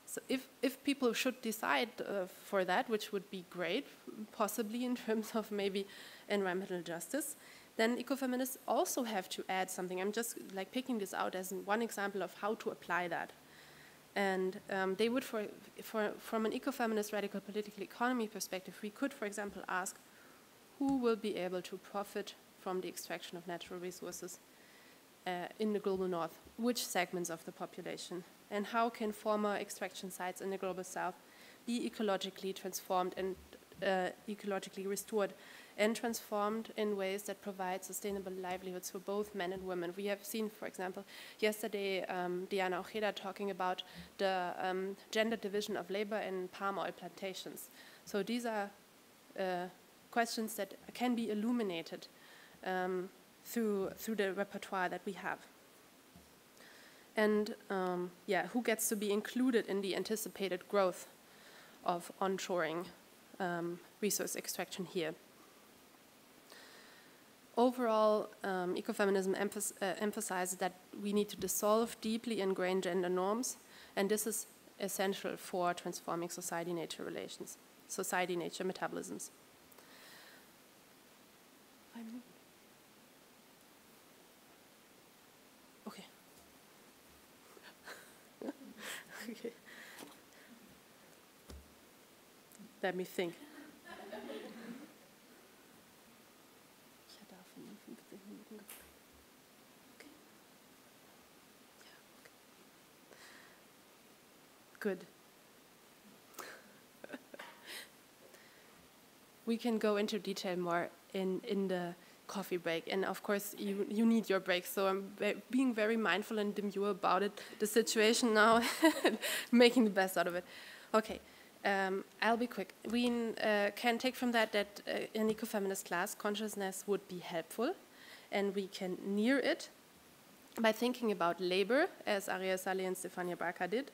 Speaker 2: So if people should decide for that, which would be great, possibly in terms of maybe environmental justice, then ecofeminists also have to add something. I'm just like picking this out as one example of how to apply that. And they would, from an ecofeminist radical political economy perspective, we could, for example, ask who will be able to profit from the extraction of natural resources in the global north, which segments of the population, and how can former extraction sites in the global south be ecologically transformed and ecologically restored and transformed in ways that provide sustainable livelihoods for both men and women. We have seen, for example, yesterday Diana Ojeda talking about the gender division of labor in palm oil plantations. So these are questions that can be illuminated through the repertoire that we have. And yeah, who gets to be included in the anticipated growth of onshoring resource extraction here? Overall, ecofeminism emphasizes that we need to dissolve deeply ingrained gender norms, and this is essential for transforming society-nature relations, society-nature metabolisms. 5 minutes? Okay. Okay. Let me think. Good. We can go into detail more in the coffee break, and of course you need your break, so I'm being very mindful and demure about it, the situation now, making the best out of it. Okay, I'll be quick. We can take from that in ecofeminist class, consciousness would be helpful, and we can near it by thinking about labor, as Ariel Saleh and Stefania Barca did,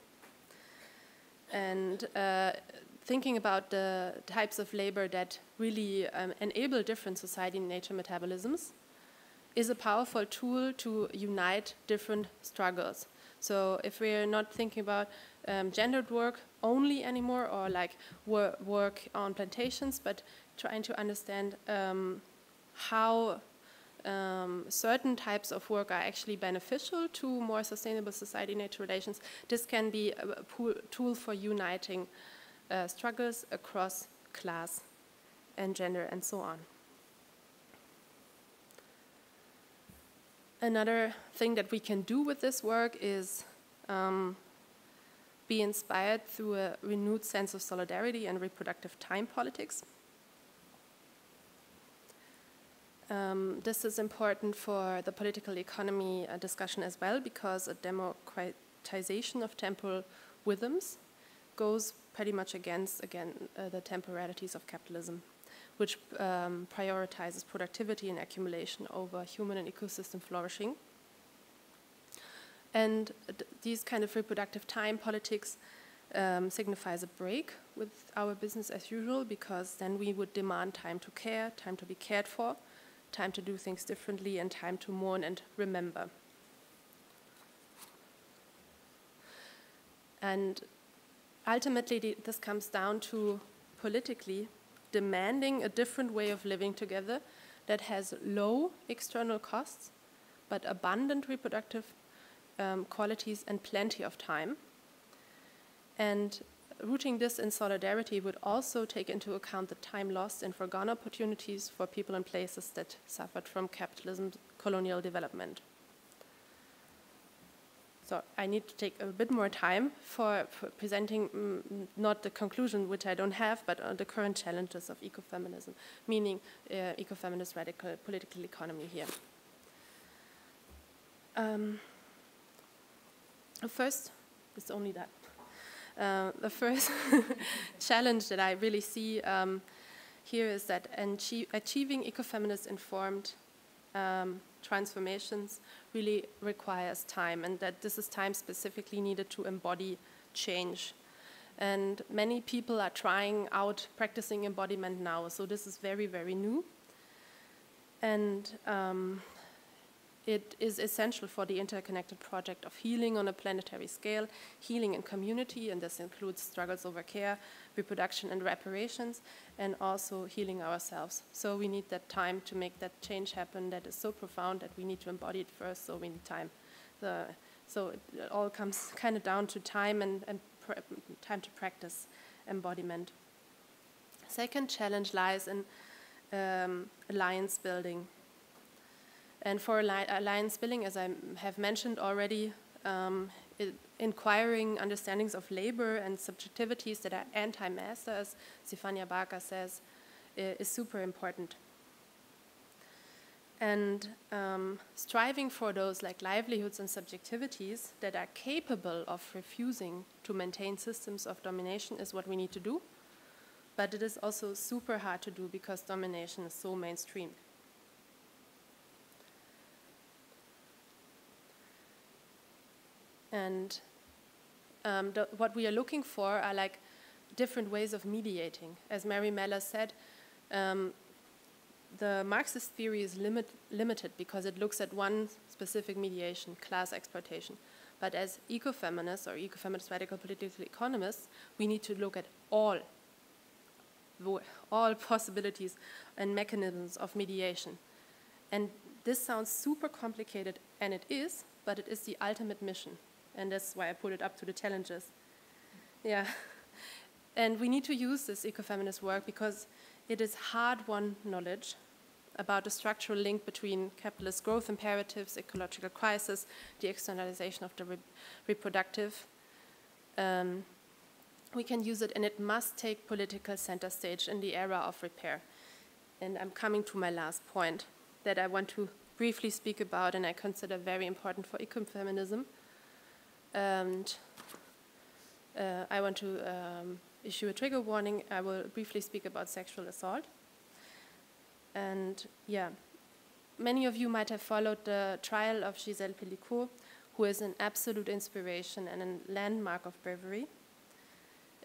Speaker 2: and thinking about the types of labor that really enable different society and nature metabolisms, is a powerful tool to unite different struggles. So if we're not thinking about gendered work only anymore, or like work on plantations, but trying to understand how certain types of work are actually beneficial to more sustainable society-nature relations, this can be a tool for uniting struggles across class and gender and so on. Another thing that we can do with this work is be inspired through a renewed sense of solidarity and reproductive time politics. This is important for the political economy discussion as well, because a democratization of temporal rhythms goes pretty much against, again, the temporalities of capitalism, which prioritizes productivity and accumulation over human and ecosystem flourishing. And these kind of reproductive time politics signifies a break with our business as usual, because then we would demand time to care, time to be cared for, time to do things differently, and time to mourn and remember. And ultimately, this comes down to politically demanding a different way of living together that has low external costs, but abundant reproductive qualities and plenty of time. And rooting this in solidarity would also take into account the time lost and foregone opportunities for people and places that suffered from capitalism's colonial development. So I need to take a bit more time for presenting not the conclusion, which I don't have, but the current challenges of ecofeminism, meaning ecofeminist radical political economy here. First, it's only that. The first challenge that I really see here is that achieving ecofeminist informed transformations really requires time, and that this is time specifically needed to embody change. And many people are trying out practicing embodiment now, so this is very, very new. And it is essential for the interconnected project of healing on a planetary scale, healing in community, and this includes struggles over care, reproduction and reparations, and also healing ourselves. So we need that time to make that change happen that is so profound that we need to embody it first, so we need time. So it all comes kind of down to time and time to practice embodiment. Second challenge lies in alliance building. And for alliance building, as I have mentioned already, inquiring understandings of labor and subjectivities that are anti-master, as Stefania Barca says, is super important. And striving for those like livelihoods and subjectivities that are capable of refusing to maintain systems of domination is what we need to do. But it is also super hard to do because domination is so mainstream. And what we are looking for are like different ways of mediating. As Mary Mellor said, the Marxist theory is limited because it looks at one specific mediation, class exploitation. But as ecofeminists or ecofeminist radical political economists, we need to look at all possibilities and mechanisms of mediation. And this sounds super complicated, and it is, but it is the ultimate mission. And that's why I put it up to the challenges. Yeah. And we need to use this ecofeminist work because it is hard-won knowledge about the structural link between capitalist growth imperatives, ecological crisis, the externalization of the reproductive. We can use it, and it must take political center stage in the era of repair. And I'm coming to my last point that I want to briefly speak about, and I consider very important for ecofeminism. And I want to issue a trigger warning. I will briefly speak about sexual assault. And yeah, many of you might have followed the trial of Gisèle Pellicourt, who is an absolute inspiration and a landmark of bravery.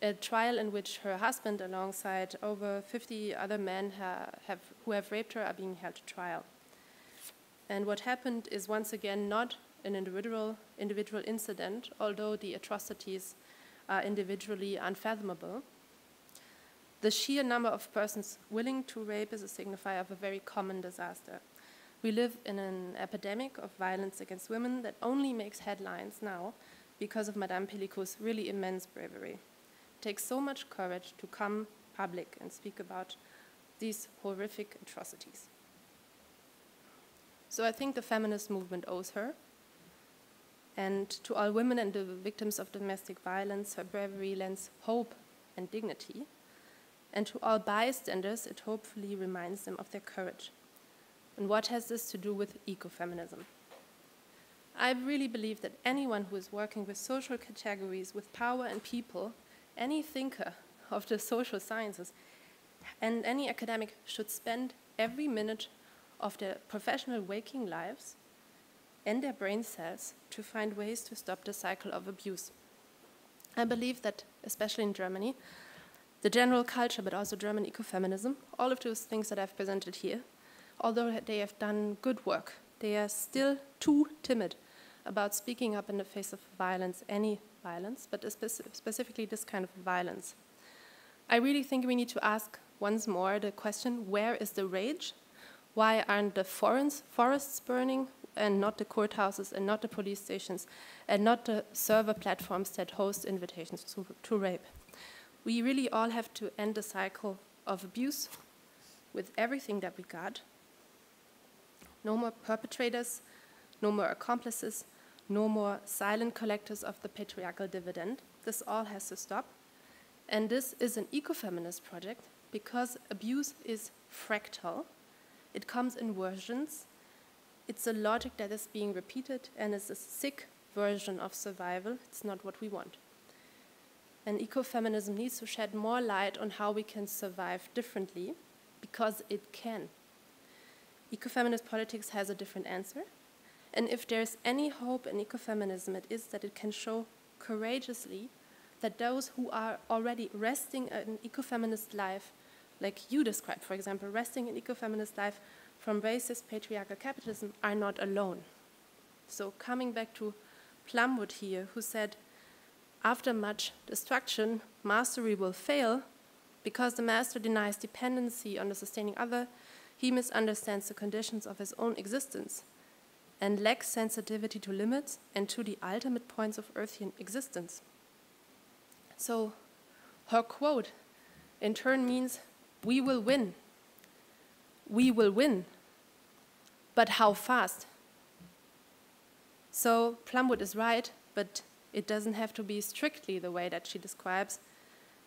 Speaker 2: A trial in which her husband, alongside over 50 other men who have raped her, are being held to trial. And what happened is once again not an individual incident, although the atrocities are individually unfathomable. The sheer number of persons willing to rape is a signifier of a very common disaster. We live in an epidemic of violence against women that only makes headlines now because of Madame Pellicourt's really immense bravery. It takes so much courage to come public and speak about these horrific atrocities. So I think the feminist movement owes her. And to all women and the victims of domestic violence, her bravery lends hope and dignity. And to all bystanders, it hopefully reminds them of their courage. And what has this to do with ecofeminism? I really believe that anyone who is working with social categories, with power and people, any thinker of the social sciences, and any academic should spend every minute of their professional waking lives and their brain cells to find ways to stop the cycle of abuse. I believe that, especially in Germany, the general culture, but also German ecofeminism, all of those things that I've presented here, although they have done good work, they are still too timid about speaking up in the face of violence, any violence, but specifically this kind of violence. I really think we need to ask once more the question, where is the rage? Why aren't the forests burning and not the courthouses and not the police stations and not the server platforms that host invitations to rape? We really all have to end the cycle of abuse with everything that we got. No more perpetrators, no more accomplices, no more silent collectors of the patriarchal dividend. This all has to stop. And this is an ecofeminist project because abuse is fractal. It comes in versions. It's a logic that is being repeated and is a sick version of survival. It's not what we want. And ecofeminism needs to shed more light on how we can survive differently because it can. Ecofeminist politics has a different answer. And if there's any hope in ecofeminism, it is that it can show courageously that those who are already resting an ecofeminist life, like you described, for example, resting an ecofeminist life from racist patriarchal capitalism, are not alone. So coming back to Plumwood here, who said, after much destruction, mastery will fail because the master denies dependency on the sustaining other, he misunderstands the conditions of his own existence and lacks sensitivity to limits and to the ultimate points of Earthian existence. So her quote in turn means, we will win. We will win. But how fast? So Plumwood is right, but it doesn't have to be strictly the way that she describes,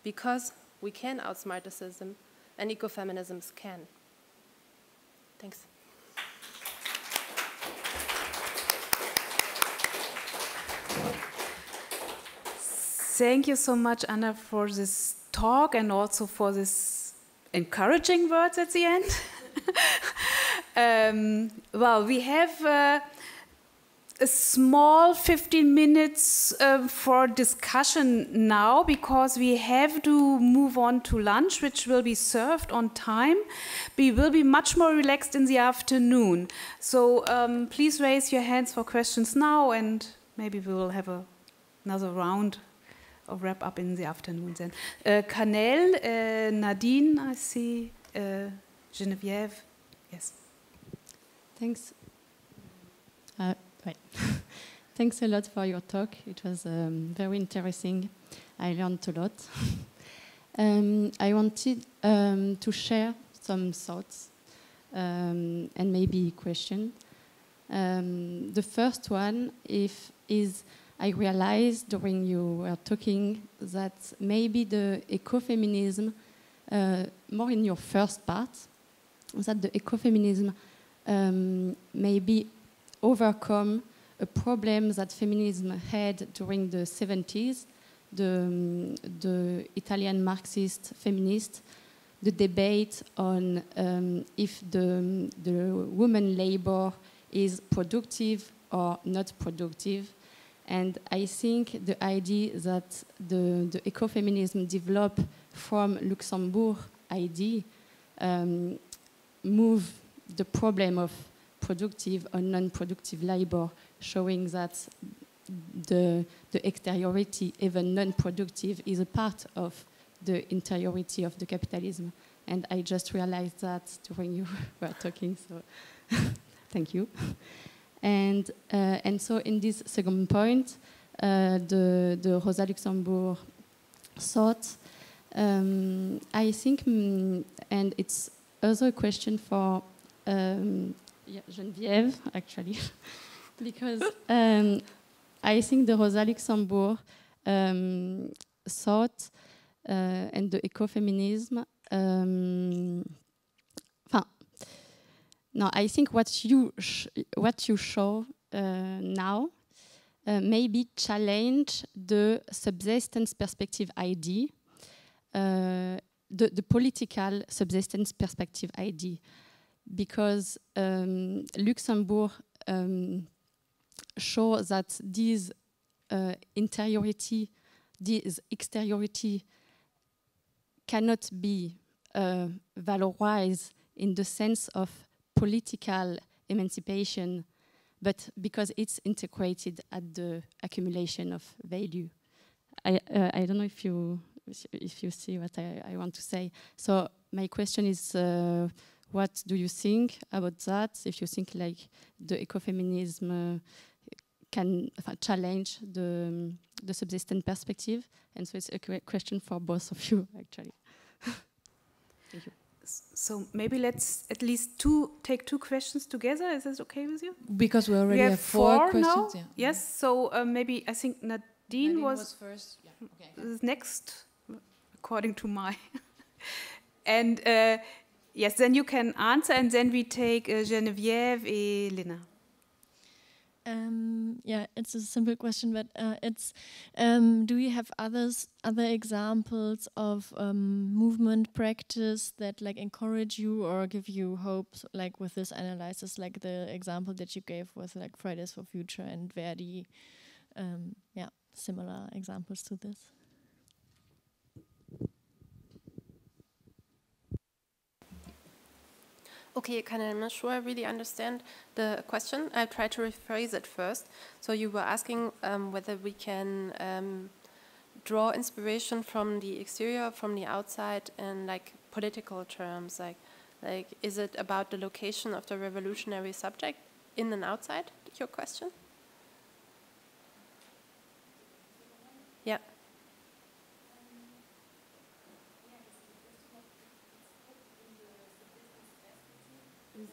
Speaker 2: because we can outsmart the system, and ecofeminisms can. Thanks.
Speaker 1: Thank you so much, Anna, for this talk and also for this encouraging words at the end. Well, we have a small 15 minutes for discussion now because we have to move on to lunch, which will be served on time. We will be much more relaxed in the afternoon. So please raise your hands for questions now, and maybe we will have another round of wrap up in the afternoon then. Canel, Nadine, I see, Geneviève, yes.
Speaker 3: Thanks. Right. Thanks a lot for your talk. It was very interesting. I learned a lot. I wanted to share some thoughts and maybe a question. The first one is I realized during you were talking that maybe the ecofeminism, more in your first part, that the ecofeminism maybe overcome a problem that feminism had during the 70s. The Italian Marxist feminists the debate on if the woman labor is productive or not productive. And I think the idea that the ecofeminism developed from Luxembourg idea move the problem of productive or non-productive labor, showing that the exteriority, even non-productive, is a part of the interiority of the capitalism. And I just realized that during you were talking, so thank you. And so in this second point, the Rosa Luxembourg thought, I think, and it's also a question for Geneviève, actually, because I think the Rosa Luxembourg thought and the ecofeminism. No, I think what you show now maybe challenge the subsistence perspective idea, the political subsistence perspective idea, because Luxembourg shows that this interiority, this exteriority cannot be valorized in the sense of political emancipation, but because it's integrated at the accumulation of value. I don't know if you see what I want to say. So my question is, what do you think about that? If you think like the ecofeminism can challenge the subsistence perspective, and so it's a question for both of you, actually. Thank you.
Speaker 1: So maybe let's at least take two questions together. Is this okay with you?
Speaker 4: Because we already have four questions.
Speaker 1: Now? Yeah. Yes. So maybe I think Nadine was
Speaker 4: first. Yeah.
Speaker 1: Okay. Next, according to my. And yes, then you can answer, and then we take Geneviève and Lena.
Speaker 5: Yeah, it's a simple question, but it's do you have other examples of movement practice that like encourage you or give you hope, like with this analysis, like the example that you gave with like Fridays for Future and Verdi, yeah, similar examples to this?
Speaker 2: Okay, I'm not sure I really understand the question. I'll try to rephrase it first. So you were asking whether we can draw inspiration from the exterior, from the outside, in like political terms. Like is it about the location of the revolutionary subject in and outside? Your question? Yeah.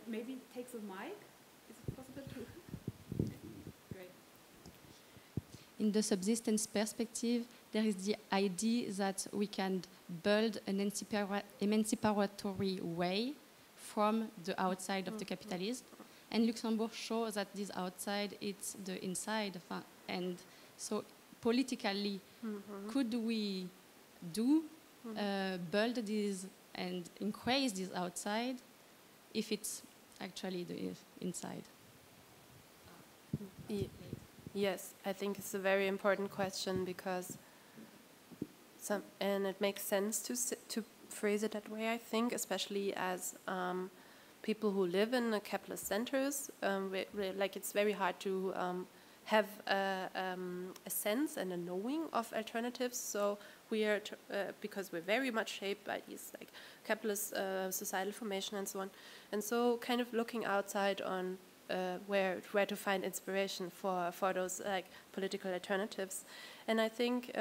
Speaker 1: Maybe take the mic. Is it possible to? Great.
Speaker 3: In the subsistence perspective, there is the idea that we can build an emancipatory way from the outside of the capitalism. And Luxembourg shows that this outside, it's the inside. And so politically, could we build this and increase this outside if it's actually the inside?
Speaker 2: Yes, I think it's a very important question because and it makes sense to phrase it that way, I think, especially as people who live in the capitalist centers. Like it's very hard to have a sense and a knowing of alternatives. So we are, because we're very much shaped by these like capitalist societal formation and so on. And so kind of looking outside on where to find inspiration for those like political alternatives. And I think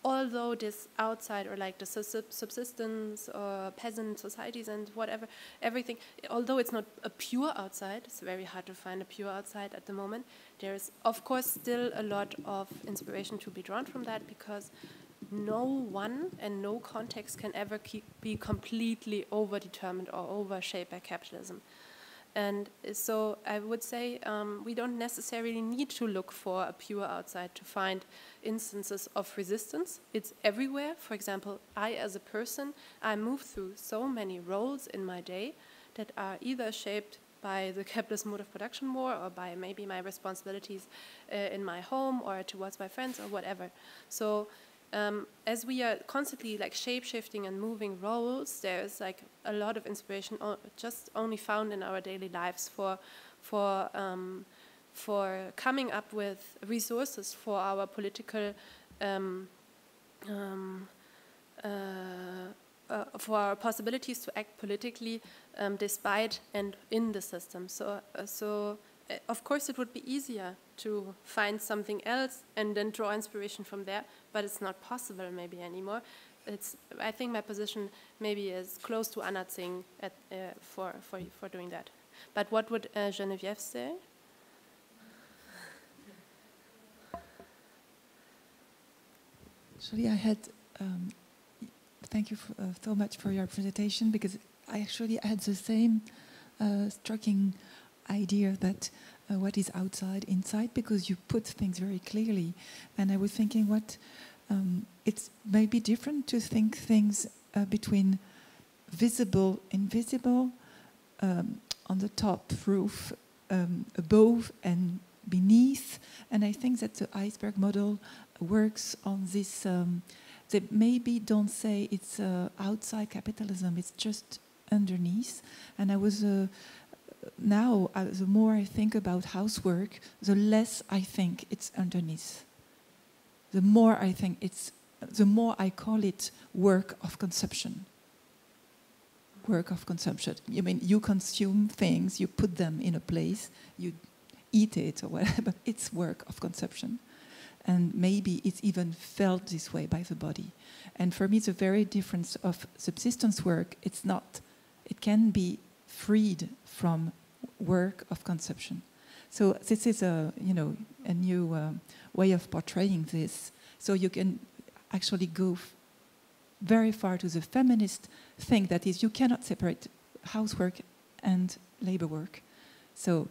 Speaker 2: although this outside or like the subsistence or peasant societies and whatever, everything, although it's not a pure outside, it's very hard to find a pure outside at the moment, there's of course still a lot of inspiration to be drawn from that, because no one and no context can ever be completely over-determined or over-shaped by capitalism. And so I would say we don't necessarily need to look for a pure outside to find instances of resistance. It's everywhere. For example, I as a person, I move through so many roles in my day that are either shaped by the capitalist mode of production more, or by maybe my responsibilities in my home or towards my friends or whatever. So as we are constantly like shape-shifting and moving roles, there's like a lot of inspiration just only found in our daily lives for coming up with resources for our political for our possibilities to act politically despite and in the system. So of course it would be easier to find something else and then draw inspiration from there, but it's not possible maybe anymore. I think my position maybe is close to Anna's thing for doing that. But what would Geneviève say?
Speaker 4: Actually, I had, thank you so much for your presentation, because I had the same striking idea that what is outside, inside, because you put things very clearly. And I was thinking it's maybe different to think things between visible, invisible, on the top roof, above and beneath. And I think that the iceberg model works on this. They maybe don't say it's outside capitalism, it's just underneath. And I was now, the more I think about housework, the less I think it's underneath. The more I think the more I call it work of consumption. Work of consumption. I mean, you consume things, you put them in a place, you eat it or whatever, but it's work of consumption. And maybe it's even felt this way by the body. And for me, the very difference of subsistence work, it can be freed from work of consumption. So this is a new way of portraying this. So you can actually go very far to the feminist thing, that is, you cannot separate housework and labor work. So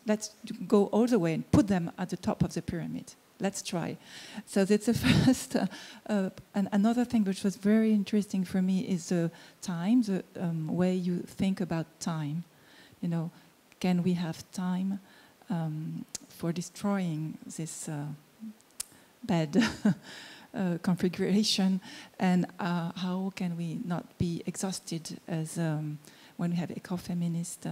Speaker 4: let's go all the way and put them at the top of the pyramid. Let's try. So that's the first. And another thing which was very interesting for me is the time, the way you think about time. Can we have time for destroying this bad configuration, and how can we not be exhausted as when we have ecofeminist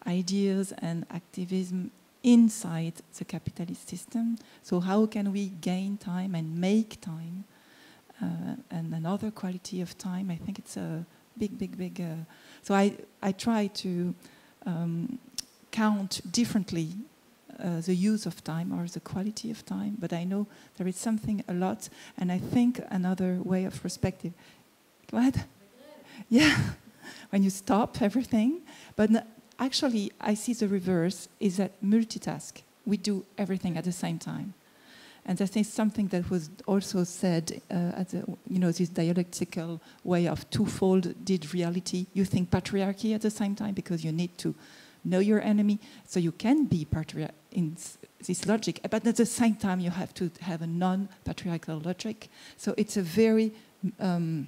Speaker 4: ideas and activism inside the capitalist system? So how can we gain time and make time? And another quality of time, I think it's a big. So I try to count differently the use of time or the quality of time, but I know there is something a lot, and I think another way of perspective. What? Yeah, when you stop everything, but actually I see the reverse, is that multitask. We do everything at the same time. And I think something that was also said at this dialectical way of twofold did reality. You think patriarchy at the same time because you need to know your enemy, so you can be patriarch in this logic, but at the same time you have to have a non-patriarchal logic. So it's a very, you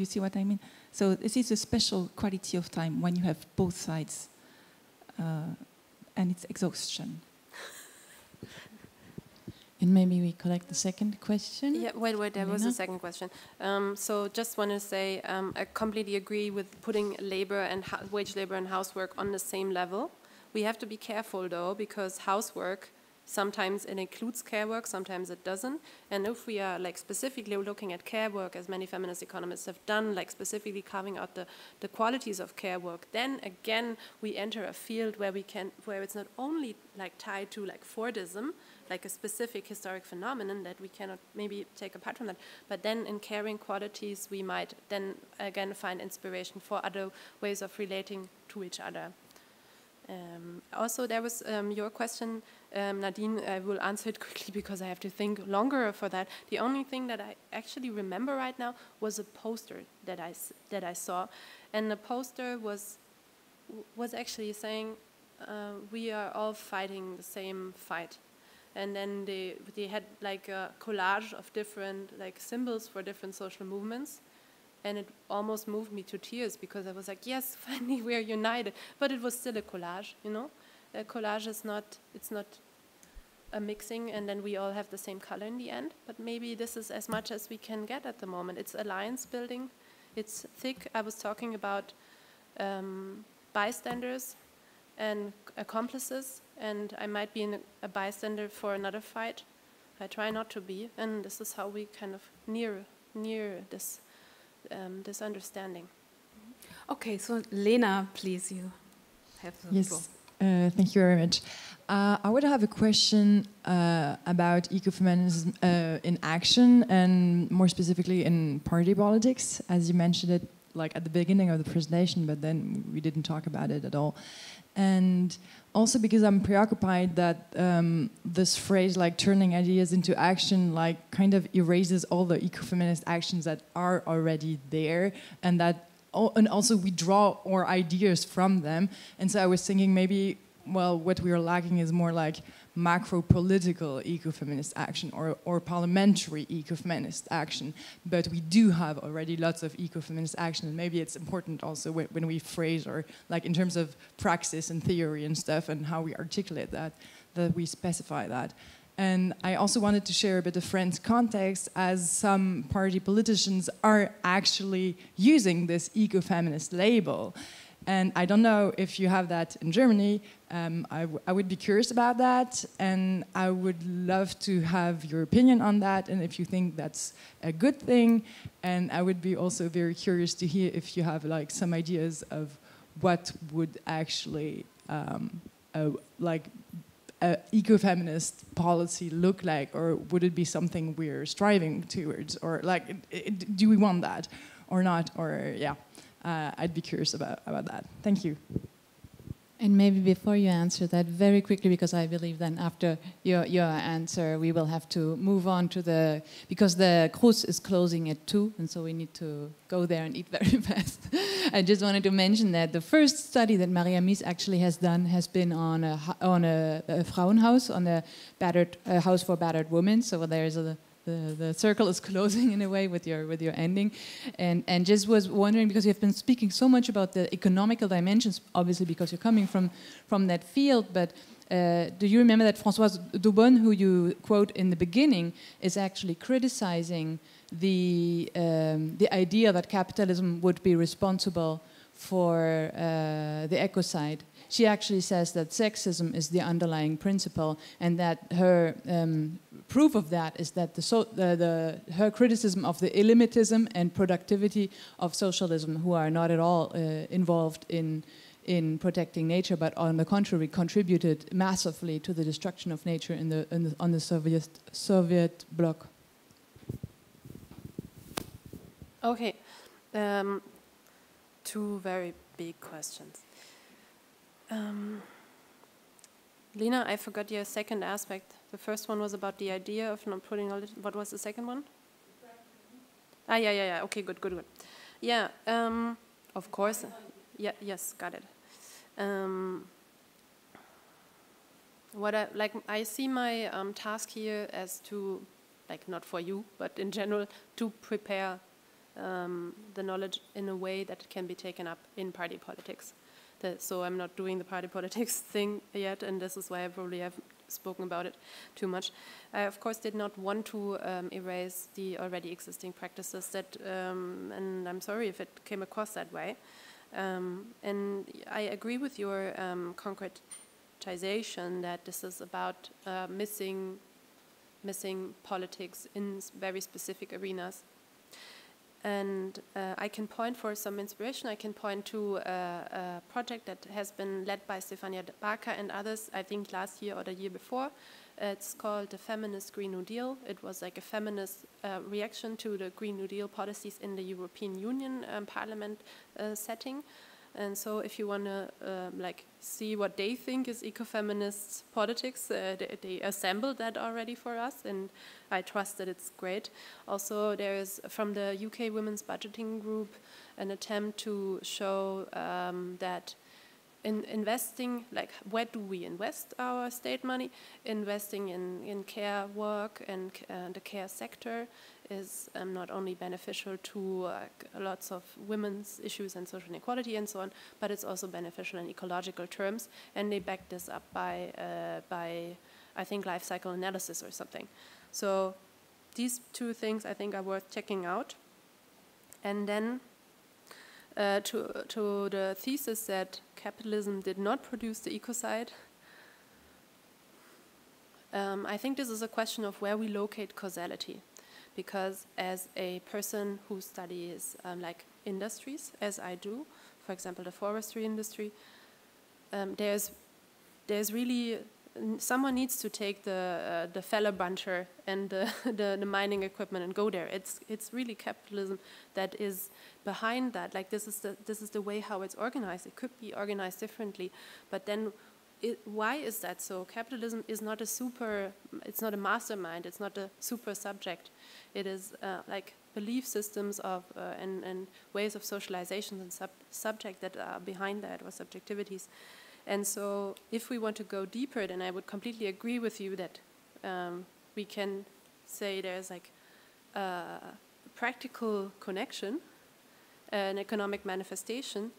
Speaker 4: see what I mean? So this is a special quality of time when you have both sides, and it's exhaustion.
Speaker 3: And maybe we collect the second question.
Speaker 2: Yeah, wait, there was a second question. So just want to say, I completely agree with putting labor and wage labor and housework on the same level. We have to be careful though, because housework, sometimes it includes care work, sometimes it doesn't. And if we are like specifically looking at care work, as many feminist economists have done, like specifically carving out the qualities of care work, then again we enter a field where where it's not only like tied to like Fordism, like a specific historic phenomenon that we cannot maybe take apart from that, but then in caring qualities we might then again find inspiration for other ways of relating to each other. Also, there was your question, Nadine. I will answer it quickly because I have to think longer for that. The only thing that I actually remember right now was a poster that I saw, and the poster was actually saying, "We are all fighting the same fight." And then they had like a collage of different like symbols for different social movements. And it almost moved me to tears because I was like, yes, finally we are united. But it was still a collage, you know? A collage is not, it's not a mixing and then we all have the same color in the end. But maybe this is as much as we can get at the moment. It's alliance building. It's thick. I was talking about bystanders and accomplices. And I might be a bystander for another fight. I try not to be. And this is how we kind of near this this understanding.
Speaker 1: Okay, so Lena, please, you have the floor.
Speaker 6: Yes, thank you very much. I would have a question about ecofeminism in action and more specifically in party politics, as you mentioned it like at the beginning of the presentation, but then we didn't talk about it at all. And also because I'm preoccupied that this phrase like turning ideas into action like kind of erases all the ecofeminist actions that are already there and that and also we draw our ideas from them. And so I was thinking maybe, well, what we are lacking is more like macro political ecofeminist action or parliamentary ecofeminist action. But we do have already lots of ecofeminist action, and maybe it's important also when we phrase or like in terms of praxis and theory and stuff and how we articulate that we specify that. And I also wanted to share a bit of French context, as some party politicians are actually using this ecofeminist label. And I don't know if you have that in Germany. I would be curious about that, and I would love to have your opinion on that, and if you think that's a good thing. And I would be also very curious to hear if you have like some ideas of what would actually ecofeminist policy look like, or would it be something we're striving towards, or like do we want that or not, or yeah. I'd be curious about that. Thank you.
Speaker 3: And maybe before you answer that, very quickly, because I believe then after your answer, we will have to move on to because the Cruz is closing at 2, and so we need to go there and eat very fast. I just wanted to mention that the first study that Maria Mies actually has done has been on a Frauenhaus, on a house for battered women. So there's the circle is closing in a way with your ending, and just was wondering, because you've been speaking so much about the economical dimensions, obviously because you're coming from that field, but do you remember that Françoise Daubonne, who you quote in the beginning, is actually criticizing the idea that capitalism would be responsible for the ecocide? She actually says that sexism is the underlying principle, and that her proof of that is that her criticism of the illimitism and productivity of socialism, who are not at all involved in protecting nature, but on the contrary contributed massively to the destruction of nature on the Soviet bloc.
Speaker 2: Okay, two very big questions. Lena, I forgot your second aspect. The first one was about the idea of not putting all it. What was the second one? Yeah. Okay, good. Yeah, of course. Yeah, yes, got it. I see my task here as to, like, not for you, but in general, to prepare the knowledge in a way that it can be taken up in party politics. So I'm not doing the party politics thing yet, and this is why I probably have spoken about it too much. I, of course, did not want to erase the already existing practices that, and I'm sorry if it came across that way. And I agree with your concretization that this is about missing politics in very specific arenas. And I can point for some inspiration. I can point to a project that has been led by Stefania Barker and others, I think last year or the year before. It's called the Feminist Green New Deal. It was like a feminist reaction to the Green New Deal policies in the European Union Parliament setting. And so if you want to like see what they think is ecofeminist politics, they assembled that already for us, and I trust that it's great. Also, there is from the UK Women's Budgeting Group an attempt to show that in investing, like where do we invest our state money? Investing in care work and the care sector is not only beneficial to lots of women's issues and social inequality and so on, but it's also beneficial in ecological terms. And they back this up by I think, life cycle analysis or something. So these two things I think are worth checking out. And then to the thesis that capitalism did not produce the ecocide, I think this is a question of where we locate causality. Because as a person who studies like industries, as I do, for example, the forestry industry, there's really someone needs to take the feller buncher and the mining equipment and go there. It's really capitalism that is behind that. Like this is the way how it's organized. It could be organized differently, but then why is that so? Capitalism is not it's not a mastermind. It's not a super subject. It is like belief systems of and ways of socialization and subject that are behind that, or subjectivities. And so if we want to go deeper, then I would completely agree with you that we can say there's like a practical connection, an economic manifestation,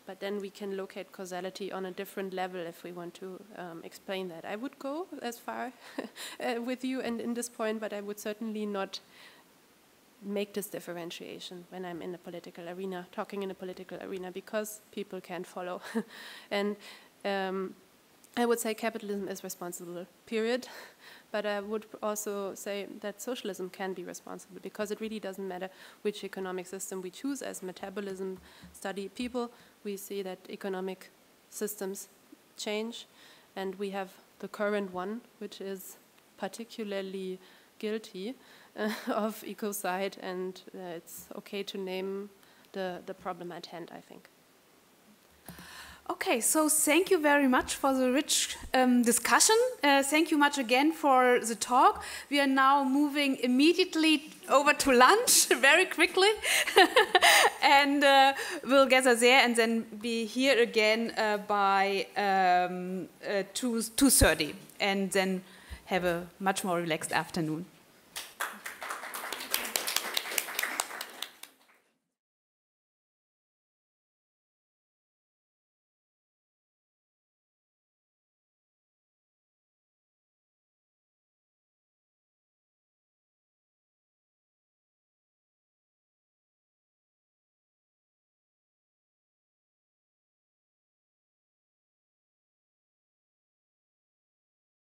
Speaker 2: but then we can locate causality on a different level if we want to explain that. I would go as far with you and in this point, but I would certainly not make this differentiation when I'm in a political arena, talking in a political arena, because people can't follow. And I would say capitalism is responsible, period. But I would also say that socialism can be responsible, because it really doesn't matter which economic system we choose. As metabolism study people, we see that economic systems change, and we have the current one, which is particularly guilty of ecocide, and it's okay to name the problem at hand, I think.
Speaker 1: Okay, so thank you very much for the rich discussion. Thank you much again for the talk. We are now moving immediately over to lunch very quickly. And we'll gather there and then be here again by 2:30, and then have a much more relaxed afternoon.